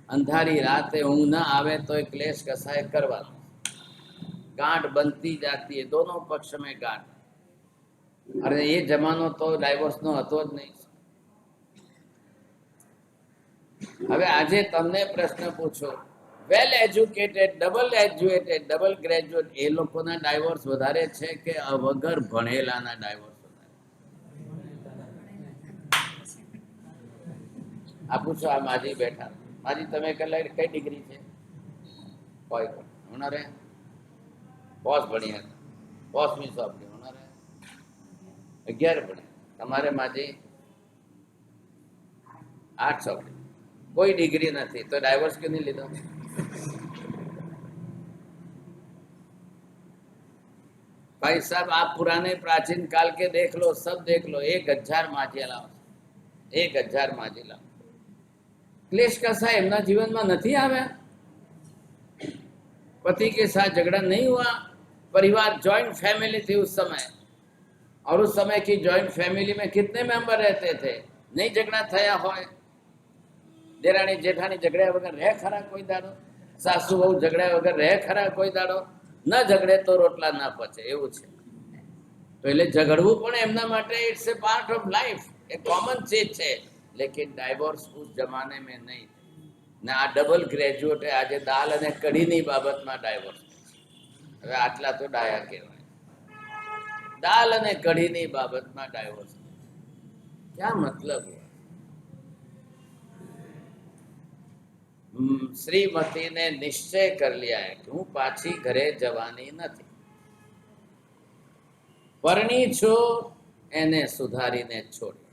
અંધારી રાતે ઊંઘ ન આવે તો એ ક્લેશ કસાય કરવાનો, ગાંઠ બનતી જાતી है, दोनों पक्ष में गांठ। अरे ये जमानो तो डाइवोर्स नो હતો જ નહીં। હવે આજે તમને પ્રશ્ન પૂછો, વેલ એજ્યુકેટેડ, ડબલ ગ્રેજ્યુએટ એ લોકોના ડાયવોર્સ વધારે છે કે વગર ભણેલાના ડાયવોર્સ વધારે? આ પૂછો, આ માજી બેઠા, માજી તમે કઈ ડિગ્રી છે? કોઈ હોનારે પોસ ભણી હતા, પોસ મીન્સ આપણી હોનારે 11 ભણી, તમારે માજી 8 ભણી, कोई डिग्री नहीं, तो डाइवोर्स क्यों नहीं लेता? भाई साहब, आप पुराने प्राचीन काल के देख लो, सब देख लो, 1000 माजी लाओ, 1000 माजी लाओ, क्लेश कसा एमना जीवन में नहीं आवे? पति के साथ झगड़ा नहीं हुआ, परिवार जॉइंट फैमिली थी उस समय, और उस समय की जॉइंट फैमिली में कितने मेंबर रहते थे? नहीं झगड़ा थया होय? देराणी जेठाणी झगड़्या वगर रहे खरा कोई दाड़ो? सासू बहु झगड़्या वगर रहे खरा कोई दाड़ो? न झगड़े तो रोटला ना पचे, एवुं छे। तो એટલે ઝઘડવું પણ એમના માટે it's a part of life, एक कॉमन चीज છે, लेकिन डाइवोर्स उस जमाने में नहीं। ને આ ડબલ ગ્રેજ્યુએટ આજે દાલ અને કઢીની બાબતમાં ડાયવોર્સ, હવે આટલા તો ડાયા કહેવાય, દાલ અને કઢીની બાબતમાં ડાયવોર્સ, क्या मतलब हुआ? श्रीमती ने निश्चय कर लिया है कि हूँ पाछी घरे जवानी नहीं, परणी छो एने सुधारी ने छोड़ी,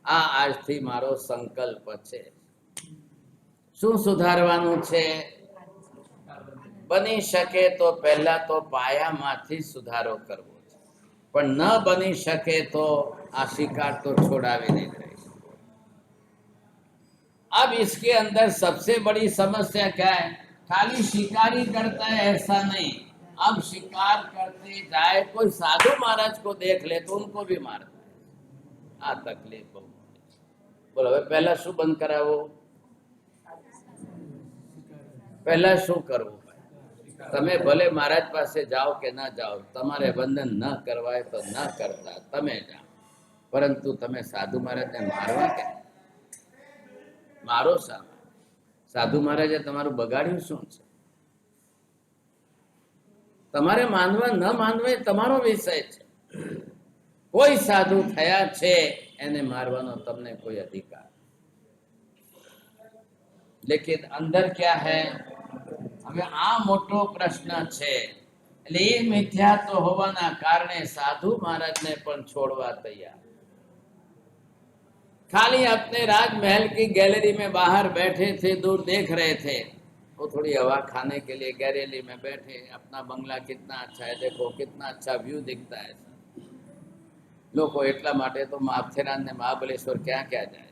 आ आज थी मारो संकल्प छे। शू सुधारवानुं छे? बनी शके तो पहला तो पाया माथी सुधारो करवो छे, पण न बनी शके तो आ शिकार तो छोड़ावी नहीं रही। अब इसके अंदर सबसे बड़ी समस्या क्या है? खाली शिकारी करता है ऐसा नहीं, अब शिकार करते जाए, कोई साधु महाराज को देख ले तो उनको भी मारता है। आ तकलीफ बहुत। बोलो હવે પહેલા શું બંધ કરાવો? પહેલા શું કરવું? તમે ભલે મહારાજ પાસે જાઓ કે ના જાઓ, તમારે વંદન ન કરવાય તો ન કરતા તમે જાઓ, પરંતુ તમે સાધુ મહારાજને મારવા કે मारो सा? साधु महाराजे तमारू बगाड्યું શું છે? તમારે માનવા ન માનવા એ તમારો વિષય છે, કોઈ સાધુ થયા છે એને મારવાનો તમને કોઈ અધિકાર, लेकिन अंदर क्या है? હવે આ મોટો પ્રશ્ન છે, એટલે એ મિથ્યાત્વ હોવાના કારણે સાધુ મહારાજને પણ છોડવા તૈયાર। खाली अपने राजमहल की गैलरी में बाहर बैठे थे, दूर देख रहे थे, वो थोड़ी हवा खाने के लिए गैलरी में बैठे, अपना बंगला कितना अच्छा है, देखो कितना अच्छा व्यू दिखता है। लोगों एटला माटे तो माथेरान ने महाबलेश्वर क्या क्या जाए।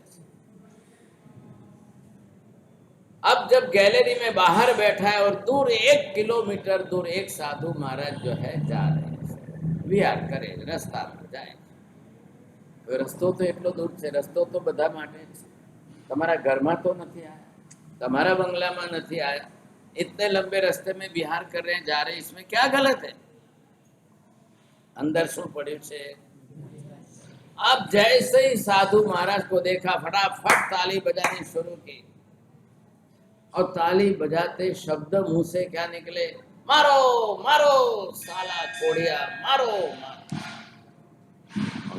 अब जब गैलरी में बाहर बैठा है और दूर 1 किलोमीटर दूर एक साधु महाराज जो है जा रहे हैं, विहार करे, रास्ता में जाए। रस्तो तो એટલો દૂર છે, રસ્તો તો બધા માટે છે, તમારા ઘરમાં તો નથી આયા, તમારા બંગલામાં નથી આયા, इतने लंबे रास्ते में बिहार कर रहे हैं, जा रहे हैं, इसमें क्या गलत है? अंदर શું પડ્યું છે? अब जैसे ही साधु महाराज को देखा, फटाफट ताली बजानी शुरू की, और ताली बजाते शब्द मुंह से क्या निकले? मारो मारो साला कोड़िया, मारो मारो।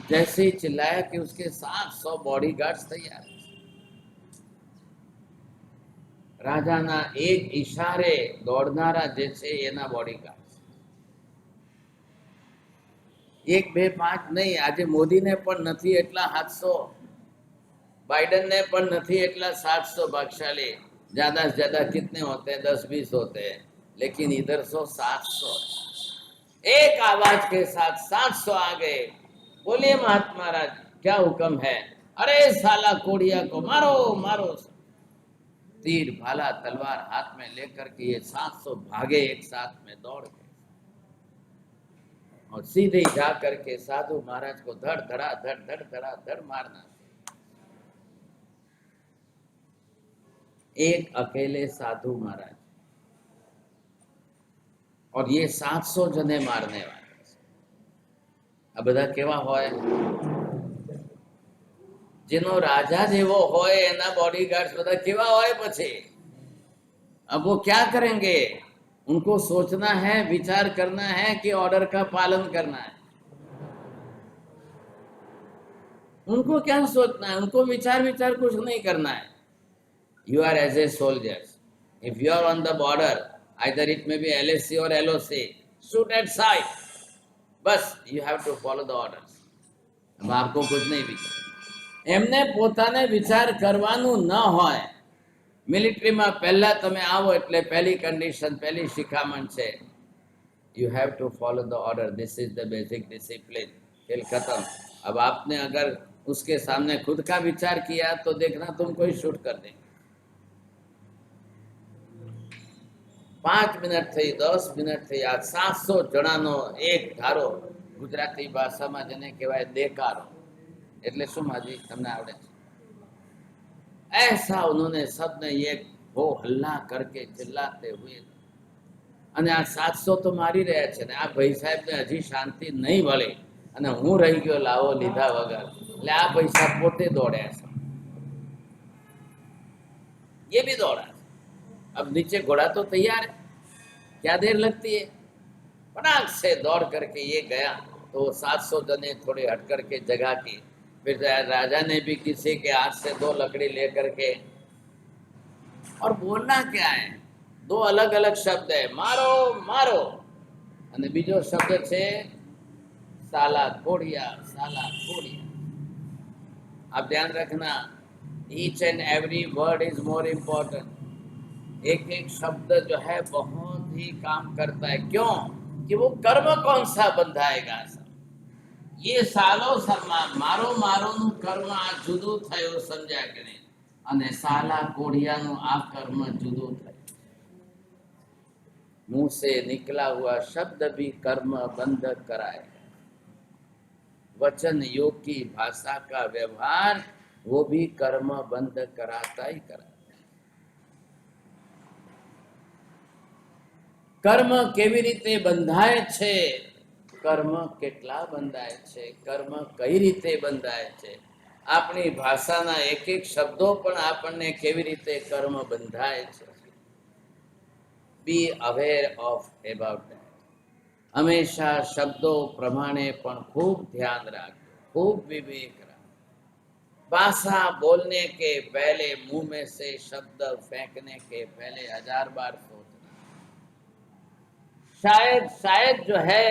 जैसे ही चिल्लाया कि उसके 700 बॉडीगार्ड्स तैयार। राजाना एक इशारे दौड़नारा जे छे एना बॉडीगार्ड्स, 1 2 5 नहीं, आज मोदी ने पण नथी एटला 700, बाइडन ने पण नथी एटला 700 भागशाली, ज्यादा से ज्यादा कितने होते हैं? 10-20 होते हैं, लेकिन इधर 700 एक आवाज के साथ 700 आ गए। बोलिए महात्मा राज, क्या हुक्म है? अरे साला कोड़िया को मारो मारो। तीर भाला तलवार हाथ में लेकर के ये 700 भागे एक साथ में दौड़ गए और सीधे जा करके साधु महाराज को धड़ धड़ा धड़ धड़ धड़ा धड़ मारना। एक अकेले साधु महाराज और ये 700 जने मारने वाले। अब બધા કેવા હોય? જેનો રાજા જેવો હોય એના બોડીગાર્ड्स બધા કેવા હોય પછી? अब वो क्या करेंगे? उनको सोचना है, विचार करना है कि ऑर्डर का पालन करना है। उनको क्या सोचना है? उनको विचार कुछ नहीं करना है। You are as a soldier. If you are on the border, either it may be LSC or LOC, shoot at sight. बस you have to follow the orders. अब आपको कुछ नहीं विचार, એમને પોતાને વિચાર કરવાનું ન હોય। મિલિટરીમાં પહેલા તમે આવો એટલે પહેલી કન્ડિશન, પહેલી શિખામણ છે, you have to follow the order. This is the basic discipline. खेल खत्म। अब आपने अगर उसके सामने खुद का विचार किया तो देखना तुमको ही शूट कर देंगे। 5 મિનિટ થઈ, 10 મિનિટ થઈ, આ 700 જણાનો એક ધારો, ગુજરાતી ભાષામાં જેને કહેવાય દેકારો, એટલે શું માજી તમને આવડે છે? ऐसा उन्होंने सबने ये हो हल्ला करके चिल्लाते हुए, અને આ 700 તો મારી રહ્યા છે ને આ ભાઈ સાહેબને હજી શાંતિ નહીં વળે અને હું રહી ગયો લાવો લીધા વગર, એટલે આ ભાઈ સાહેબ પોતે દોડ્યા છે, ये भी दौड़ा। अब नीचे घोड़ा तो तैयार है, क्या देर लगती है? फटाक से दौड़ करके ये गया तो 700 जने थोड़े हट करके जगह की। फिर राजा ने भी किसी के हाथ से 2 लकड़ी लेकर के, और बोलना क्या है, 2 अलग अलग शब्द है, मारो मारो, અને બીજો શબ્દ છે साला कोड़िया, साला कोड़िया। आप ध्यान रखना, each and every word is more important. एक एक शब्द जो है बहुत ही काम करता है। क्यों? कि वो कर्म कौन सा बंधाएगा। ये सालो मारो मारो નું કર્મ આ જુદું થયું, સમજ્યા કે નહીં? અને સાલા કોઢિયાનું આ કર્મ જુદું થયું। मुंह से निकला हुआ शब्द भी कर्म बंध कराएगा। वचन योग की भाषा का व्यवहार वो भी कर्म बंध कराता ही कराता। कर्म केवी रीते बंधाय छे, कर्म केटला बंधाय छे, कर्म कई रीते बंधाय छे, आपणी भाषाना एक एक शब्दों पण आपणने केवी रीते कर्म बंधाय छे। Be aware of about that. हमेशा शब्दों प्रमाणे पण खूब ध्यान राखो, खूब विवेक राखो। भाषा बोलने के पहले, मुंह में से शब्द फेंकने के पहले 1000 बार सोचना। शायद जो है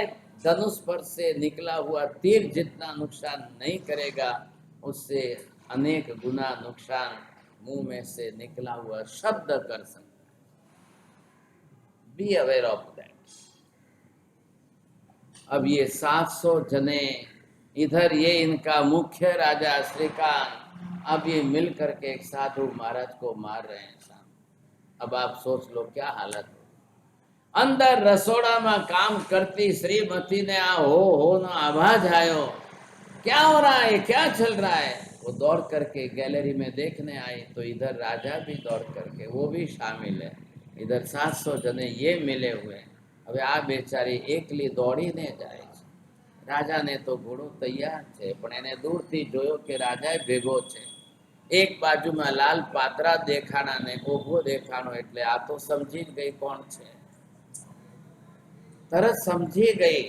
धनुष पर से निकला हुआ तीर जितना नुकसान नहीं करेगा, उससे अनेक गुना नुकसान मुंह में से निकला हुआ शब्द कर सकता। Be aware of that. अब ये 700 जने इधर, ये इनका मुख्य राजा श्रीकांत, अब ये मिल करके एक साधु महाराज को मार रहे हैं सामने। अब आप सोच लो क्या हालत हो। अंदर रसोड़ा में काम करती श्रीमती ने आ हो ना आवाज आयो, क्या हो रहा है, क्या चल रहा है? वो दौड़ करके गैलरी में देखने आई तो इधर राजा भी दौड़ करके, वो भी शामिल है। इधर 700 जने ये मिले हुए। હવે આ બેચારી એકલી દોડીને જાય છે। રાજાને તો ઘોડો તૈયાર છે, પણ એને દૂરથી જોયો કે રાજા ભેગો છે। એક બાજુમાં લાલ પાત્રા દેખાણા ને ઊભો દેખાણો, એટલે આ તો સમજી જ ગઈ કોણ છે, તરત સમજી ગઈ।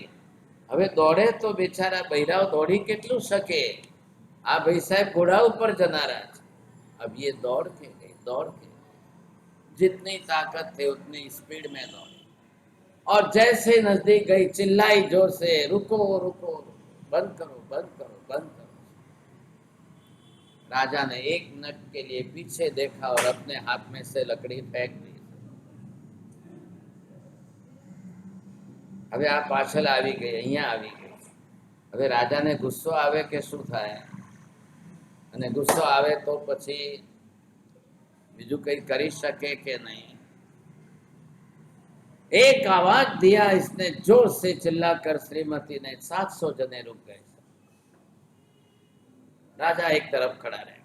હવે દોડે તો બેચારા બૈરાવ દોડી કેટલું શકે? આ ભાઈ સાહેબ ઘોડા ઉપર જનારા છે। अब ये दौड़ के गई, दौड़ के जितनी ताकत थी उतनी स्पीड में दौड़ी, और जैसे नजदीक गई चिल्लाई जोर से, रुको रुको, बंद करो बंद करो बंद करो। राजा ने 1 मिनट के लिए पीछे देखा और अपने हाथ में से लकड़ी फेंक दी। હવે આ પાછળ આવી ગઈ, અહીંયા આવી ગઈ। હવે રાજાને ગુસ્સો આવે કે શું થાય? અને ગુસ્સો આવે તો પછી બીજું કઈ કરી શકે કે नहीं। एक आवाज दिया इसने, जोर से चिल्लाकर श्रीमती ने 700 जने रुक गए। राजा एक तरफ खड़ा रहे।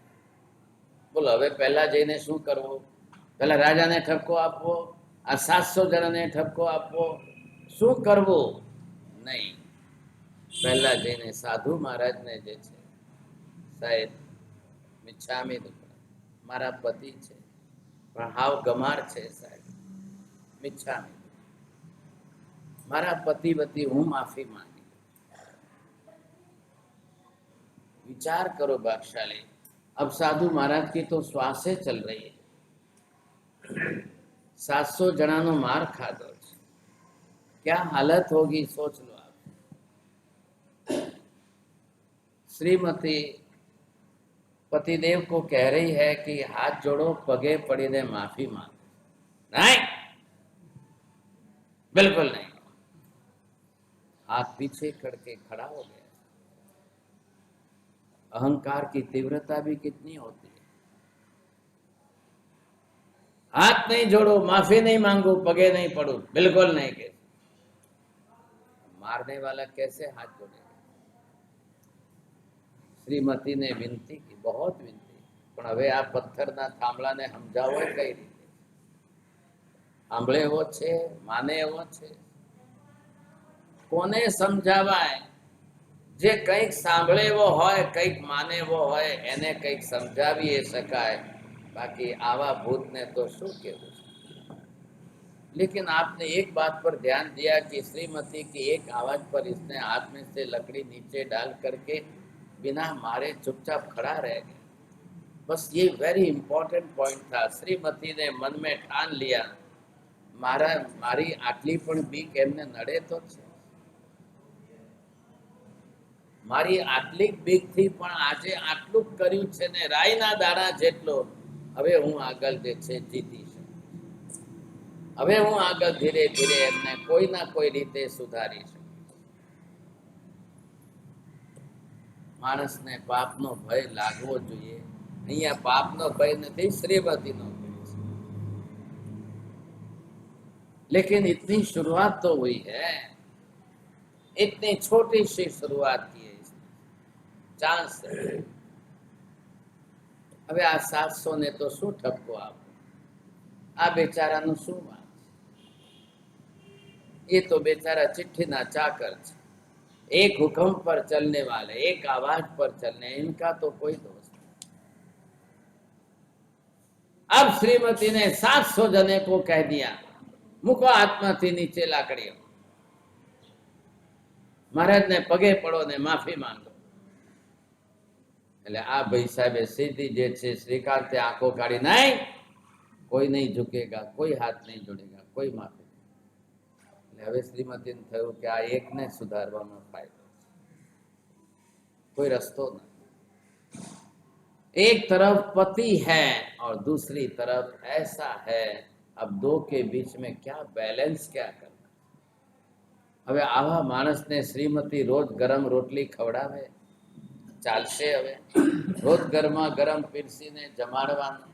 बोलो હવે પહેલા જઈને શું કરવું? પહેલા રાજાને ઠપકો આપવો, આ 700 જણાને ઠપકો આપવો, શું કરવું? નહીં, પહેલા જઈને સાધુ મહારાજને જે છે, સાહેબ મિચ્છામી દુક્કડમ, મારા પતિ છે પણ હાવ ગમાર છે સાહેબ, મિચ્છામી, मारा पति वती हूं माफी मांगी। विचार करो भाग्यशाली, अब साधु महाराज की तो श्वासे चल रही है, 700 जना नो मार खाधो, क्या हालत होगी सोच लो आप। श्रीमती पतिदेव को कह रही है कि हाथ जोड़ो, पगे पड़ीने माफी मांगो। नहीं, बिल्कुल नहीं। हाथ पीछे करके खड़ा हो गया। अहंकार की तीव्रता भी कितनी होती है। हाथ नहीं जोड़ो, माफी नहीं मांगो, पगे नहीं पड़ो, बिल्कुल नहीं कह। मारने वाला कैसे हाथ जोड़ेगा? श्रीमती ने विनती की, बहुत विनती, पण हवे आ पत्थरना थांभलाने समजावो कई रीते? सांभळे एवो छे, माने एवो छे, कोने समझावाय? जे कईक सांभळे एवो होय, कईक माने एवो होय, एने कईक समझावी शकाय, बाकी आवा भूत ने तो शू कहेवुं? लेकिन आपने एक बात पर ध्यान दिया कि श्रीमती की एक आवाज पर इसने हाथ में से लकड़ी नीचे डाल करके बिना मारे चुपचाप खड़ा रह गया। बस ये वेरी इंपॉर्टेंट पॉइंट था। श्रीमती ने मन में ठान लिया, मारी आटली पण बीक एमने नड़े तो छे, मारी आटली बीक थी पण आजे आटલું કર્યું છે ને રાઈના દાણા જેટલો, હવે હું આગળ જે છે જીતી છું। હવે હું આગળ ધીરે ધીરે એમને કોઈ ના કોઈ રીતે સુધારી છું। માણસને પાપનો ભય લાગવો જોઈએ। અહીંયા પાપનો ભય નથી, શ્રીમતીનો ભય છે। लेकिन इतनी शुरुआत तो हुई है, इतनी छोटी सी शुरुआत की है इसने, चांस है। હવે આ 700 ને તો શું ઠપકો આપો? આ બેચારાનું શું વાત? ये तो बेचारा चिट्ठीना चाकर है, एक हुक्म पर चलने वाले, एक आवाज पर चलने, इनका तो कोई दोष नहीं। अब श्रीमती ने 700 जने को कह दिया, मुको आत्मा थी नीचे लाकड़ियों, महाराज ने पगे पड़ो ने माफी मांगो। એટલે આ ભાઈ સાહેબે સીધી જે છે શ્રીકાંતે આંખો કાઢી, નહીં, કોઈ નહીં ઝૂકેગા, કોઈ હાથ નહીં જોડેગા, કોઈ માફી। એટલે હવે શ્રીમતીને થયું કે આ એકને સુધારવાનો ફાયદો, कोई रस्तो नहीं। एक तरफ पति है और दूसरी तरफ ऐसा है, अब दो के बीच में क्या बैलेंस क्या करना? હવે આવા માણસને શ્રીમતી રોજ ગરમ રોટલી ખવડાવે, ચાલશે? હવે રોજ ગરમા ગરમ પીરસીને જમાડવાનું,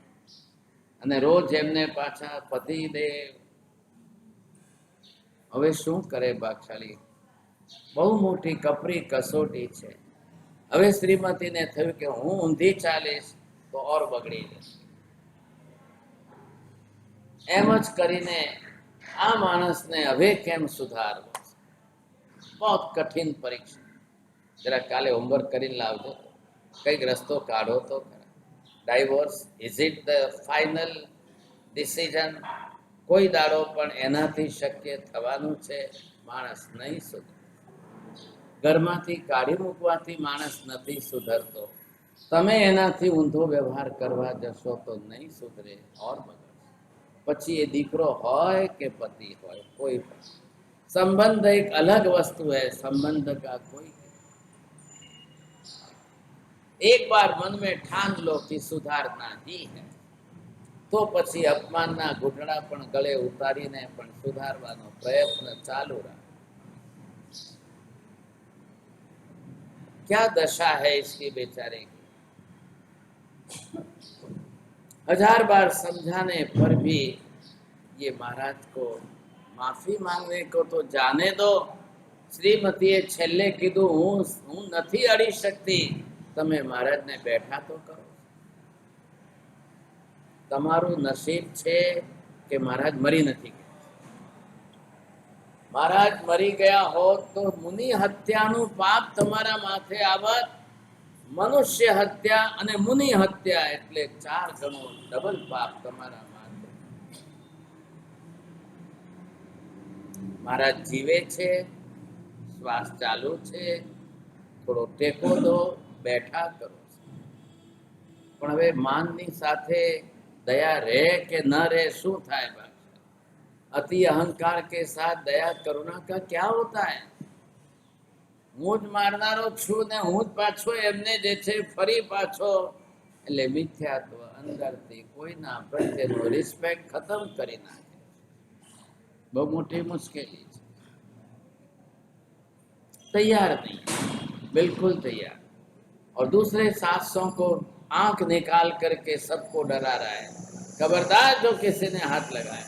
અને રોજ એમને પાછા પતિ દે, હવે શું કરે ભાગશાળી? બહુ મોટી કપરી કસોટી છે। હવે શ્રીમતીને થયું કે હું ઊંધી ચાલીશ તો ઓર બગડી જશે। એમ જ કરીને આ માણસને હવે કેમ સુધારવો? बहुत कठिन परीक्षा। जरा काले होमवर्क કરીને લાવજો, કઈક રસ્તો કાઢો તો ખરા। Divorce is it the final decision? કોઈ દાડો પણ એનાથી શક્ય થવાનું છે? માણસ નહીં સુધરે। ઘરમાંથી કાઢી મૂકવાથી માણસ નથી સુધરતો, તમે એનાથી ઊંધો વ્યવહાર કરવા જશો તો નહીં સુધરે, ઓર બગડશે। પછી એ દીકરો હોય કે પતિ હોય, કોઈ પણ संबंध एक अलग वस्तु है, संबंध का कोई। एक बार मन में ठान लो कि सुधारना ही है, तो પછી અપમાનના ઘૂંટડા પણ ગળે ઉતારીને પણ સુધારવાનો પ્રયત્ન ચાલુ રાખો। क्या दशा है इसकी बेचारे की? हजार बार समझाने पर भी ये महाराज को माफी मांगने को तो जाने दो। श्रीमतीए छेल्ले कीधुं હું નથી અડી શકતી, તમે મહારાજને બેઠા તો કરો। તમારું નસીબ છે કે મહારાજ મરી નથી ગયા। મહારાજ મરી ગયા હોત તો મુનિ હત્યાનું પાપ તમારા માથે આવત। મનુષ્ય હત્યા અને મુનિ હત્યા એટલે 4 ગણો ડબલ પાપ તમારા માથે। મહારાજ જીવે છે, શ્વાસ ચાલુ છે, થોડો ટેકો દો, બેઠા કરો। પણ હવે માનની સાથે દયા રહે કે ન રહે શું થાય બાપ? अति अहंकार के साथ दया करुणा का क्या होता है? હું જ મારનારો છું ને હું જ પાછો એમને જે છે ફરી પાછો, એટલે મિથ્યાત્વ અંદરથી કોઈના પ્રત્યેનો રિસ્પેક્ટ ખતમ કરી નાખે। બહુ મોટી મુશ્કેલી છે। तैयार नहीं, बिल्कुल तैयार। और दूसरे सासों को आंख निकाल करके सबको डरा रहा है, खबरदार जो किसी ने हाथ लगाया।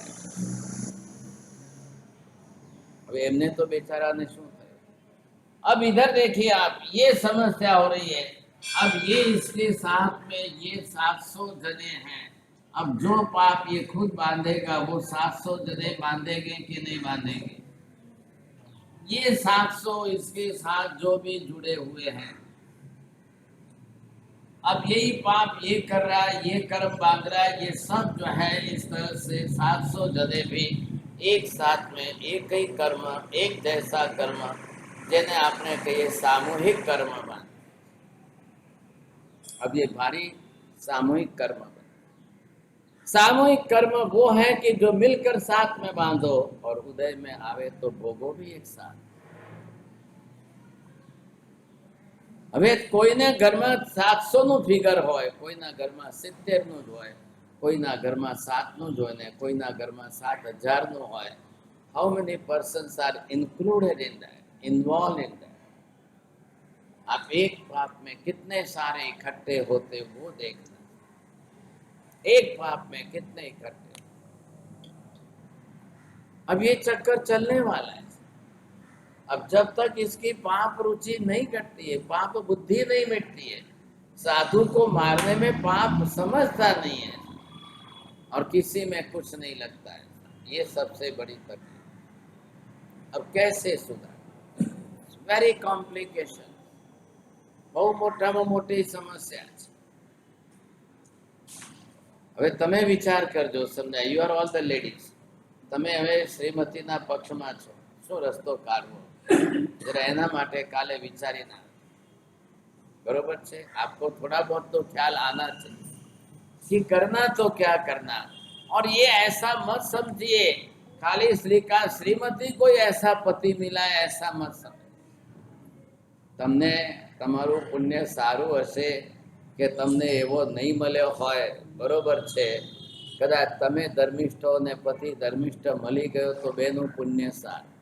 अब एमने तो बेचारा ने शू थयो। अब इधर देखिए आप, ये समस्या हो रही है। अब ये इसके साथ में ये 700 जने हैं। अब जो पाप ये खुद बांधेगा वो 700 जने बांधेंगे कि नहीं बांधेंगे? ये 700 इसके साथ जो भी जुड़े हुए हैं, अब यही पाप ये कर रहा है, ये कर्म बांध रहा है, ये सब जो है इस तरह से 700 जने भी एक साथ में एक ही कर्म, एक जैसा कर्म, जिन्हें आपने कहिए सामूहिक कर्म बांध। अब ये भारी सामूहिक कर्म बने। सामूहिक कर्म वो है कि जो मिलकर साथ में बांधो और उदय में आवे तो भोगो भी एक साथ। હવે કોઈને ઘરમાં 700 નું ફિગર હોય, કોઈના ઘરમાં 70 નું જ હોય, કોઈના ઘરમાં 7 નું જ હોય ને કોઈના ઘરમાં 7,000 નું હોય। How many persons are included in that, involved in that? आप एक पाप में कितने सारे इकट्ठे होते वो देखना। एक पाप में कितने इकट्ठे। अब ये चक्कर चलने वाला है। अब जब तक इसकी पाप रुचि नहीं कटती है, पाप बुद्धि नहीं मिटती है, साधु को मारने में पाप समझता नहीं है और किसी में कुछ नहीं लगता है। ये सबसे बड़ी तकलीफ। अब कैसे सुधार? वेरी कॉम्प्लिकेशन, बहुत मोटाમાં મોટી समस्या है। હવે તમે વિચાર કરજો, સમજાય। You are all the ladies, તમે હવે શ્રીમતીના પક્ષમાં છો, શું રસ્તો કાઢવો जरा एना माटे काले विचारी ना। बरोबर छे? आपको थोड़ा बहुत तो ख्याल आना चाहिए कि करना तो क्या करना। और ये ऐसा मत समझिए खाली श्रीमती कोई ऐसा पति मिला है ऐसा मत समझिए। तमने तमारू पुण्य सारू हशे के तमने एवो नहीं मळ्यो होय, बरोबर छे। कदाच तमे धर्मिष्ठ हो ने पति धर्मिष्ठ मळी गयो तो बेनु पुण्य सारू।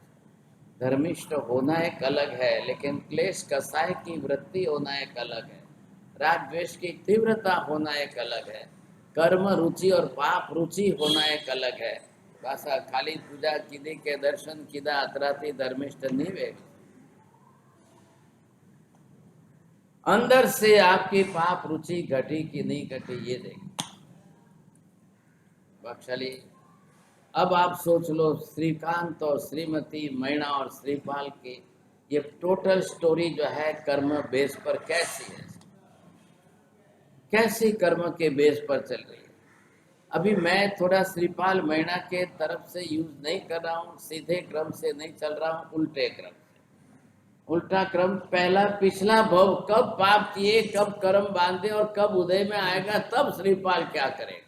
धर्मिष्ठ होना एक अलग है, लेकिन क्लेश कसाय की वृत्ति होना एक अलग है, राग द्वेष की तीव्रता होना एक अलग है, कर्म रुचि और पाप रुचि होना एक अलग है। पासा खाली पूजा कीधी के दर्शन कीधा अतराती धर्मिष्ठ नहीं वे। अंदर से आपकी पाप रुचि घटी कि नहीं घटी ये देखिए। बख्शाली अब आप सोच लो, श्रीकांत और श्रीमती, मैणा और श्रीपाल की ये टोटल स्टोरी जो है कर्म बेस पर कैसी है, कैसी कर्म के बेस पर चल रही है। अभी मैं थोड़ा श्रीपाल मैणा के तरफ से यूज नहीं कर रहा हूँ, सीधे क्रम से नहीं चल रहा हूँ, उल्टे क्रम से। उल्टा क्रम पहला पिछला भव, कब पाप किए, कब कर्म बांधे और कब उदय में आएगा, तब श्रीपाल क्या करेगा।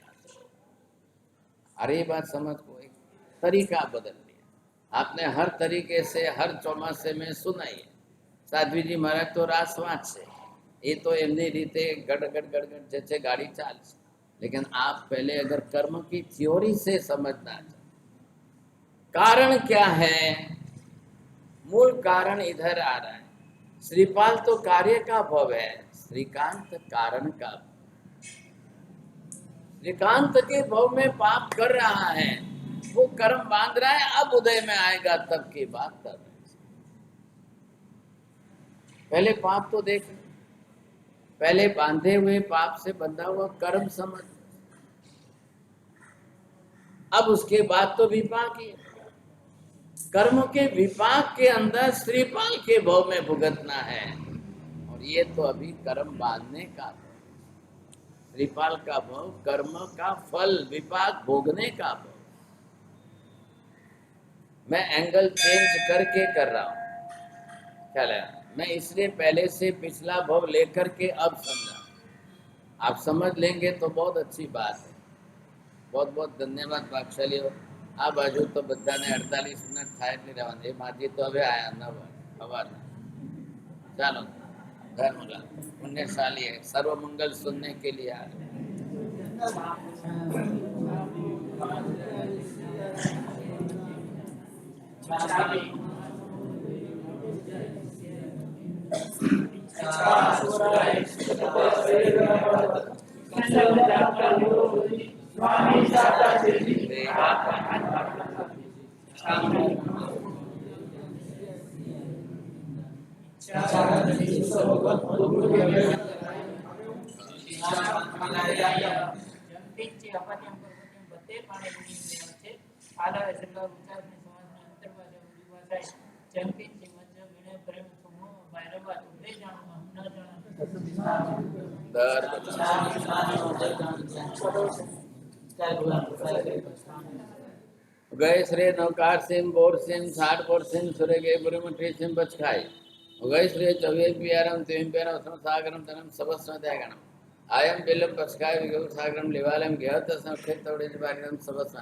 अरे ये बात समझ को, तरीका बदल दिया आपने। हर तरीके से हर चौमासे में सुनाई है। साध्वी जी महाराज तो रासवाच से, ये तो एमनी रीते गड़गड़ गड़गड़ जैसे गाड़ी चाल। लेकिन आप पहले अगर कर्म की थ्योरी से समझना चाहते, कारण क्या है, मूल कारण इधर आ रहा है। श्रीपाल तो कार्य का भव है, श्रीकांत कारण का। एकांत के भव में पाप कर रहा है, वो कर्म बांध रहा है, अब उदय में आएगा तब की बात कर रहे हैं। पहले पाप तो देख, पहले बांधे हुए पाप से बंधा हुआ कर्म समझ, अब उसके बाद तो विपाक ही है। कर्म के विपाक के अंदर श्रीपाल के भव में भुगतना है, और ये तो अभी कर्म बांधने का, श्रीपाल का भव कर्म का फल विपाक भोगने का भव। मैं एंगल चेंज करके कर रहा हूं, ख्याल है? मैं इसलिए पहले से पिछला भव लेकर के अब समझा, आप समझ लेंगे तो बहुत अच्छी बात है। बहुत बहुत धन्यवाद भागशाली। આ બાજુ તો બધાને 48 મિનિટ થાય એટલી રહેવાની, એ માજી તો હવે આયા ન હવાના। ચાલો धर्मलाल पुण्यशाली है, सर्व मंगल सुनने के लिए आ रहे। गए श्री नौकार सिंह बोर सिंह साठ बोर सिंह सुरे गए बुरीमुठी सिंह बच खाए गए श्री चौबीस प्यारम तीन प्यारम सागरम तनम सबस्व त्यागणम आयम बिलम पचखाय विगम सागरम लिवालम गहत संखेत तोड़े निवारिणम सबस्व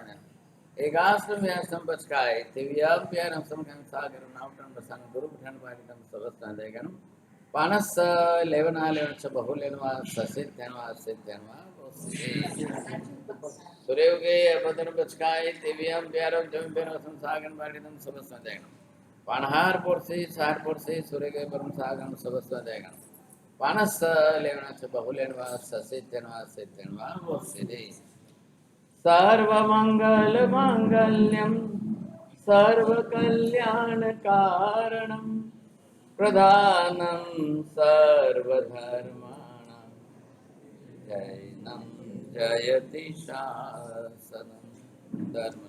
एकास्त्र में असम पचखाय दिव्यम प्यारम समगम सागरम नावटम बसन गुरु पठन वारिणम सबस्व त्यागणम पानस लेवना लेवन च बहुलेनवा ससित धनवा सित धनवा सूर्योगे अभद्र बचकाय दिव्यम प्यारम जम प्यारम संसागन वारिणम सबस्व त्यागणम पानहार पोरसे सार पोरसे सूर्योगे परम सागम सबस्व त्यागणम पानस लेवना च बहुलेनवा ससित धनवा सित धनवा वसिदे सर्वमंगल मांगल्यम सर्वकल्याण कारणम प्रधानम सर्वधर्माणां जैनं जयति शासनम। धर्म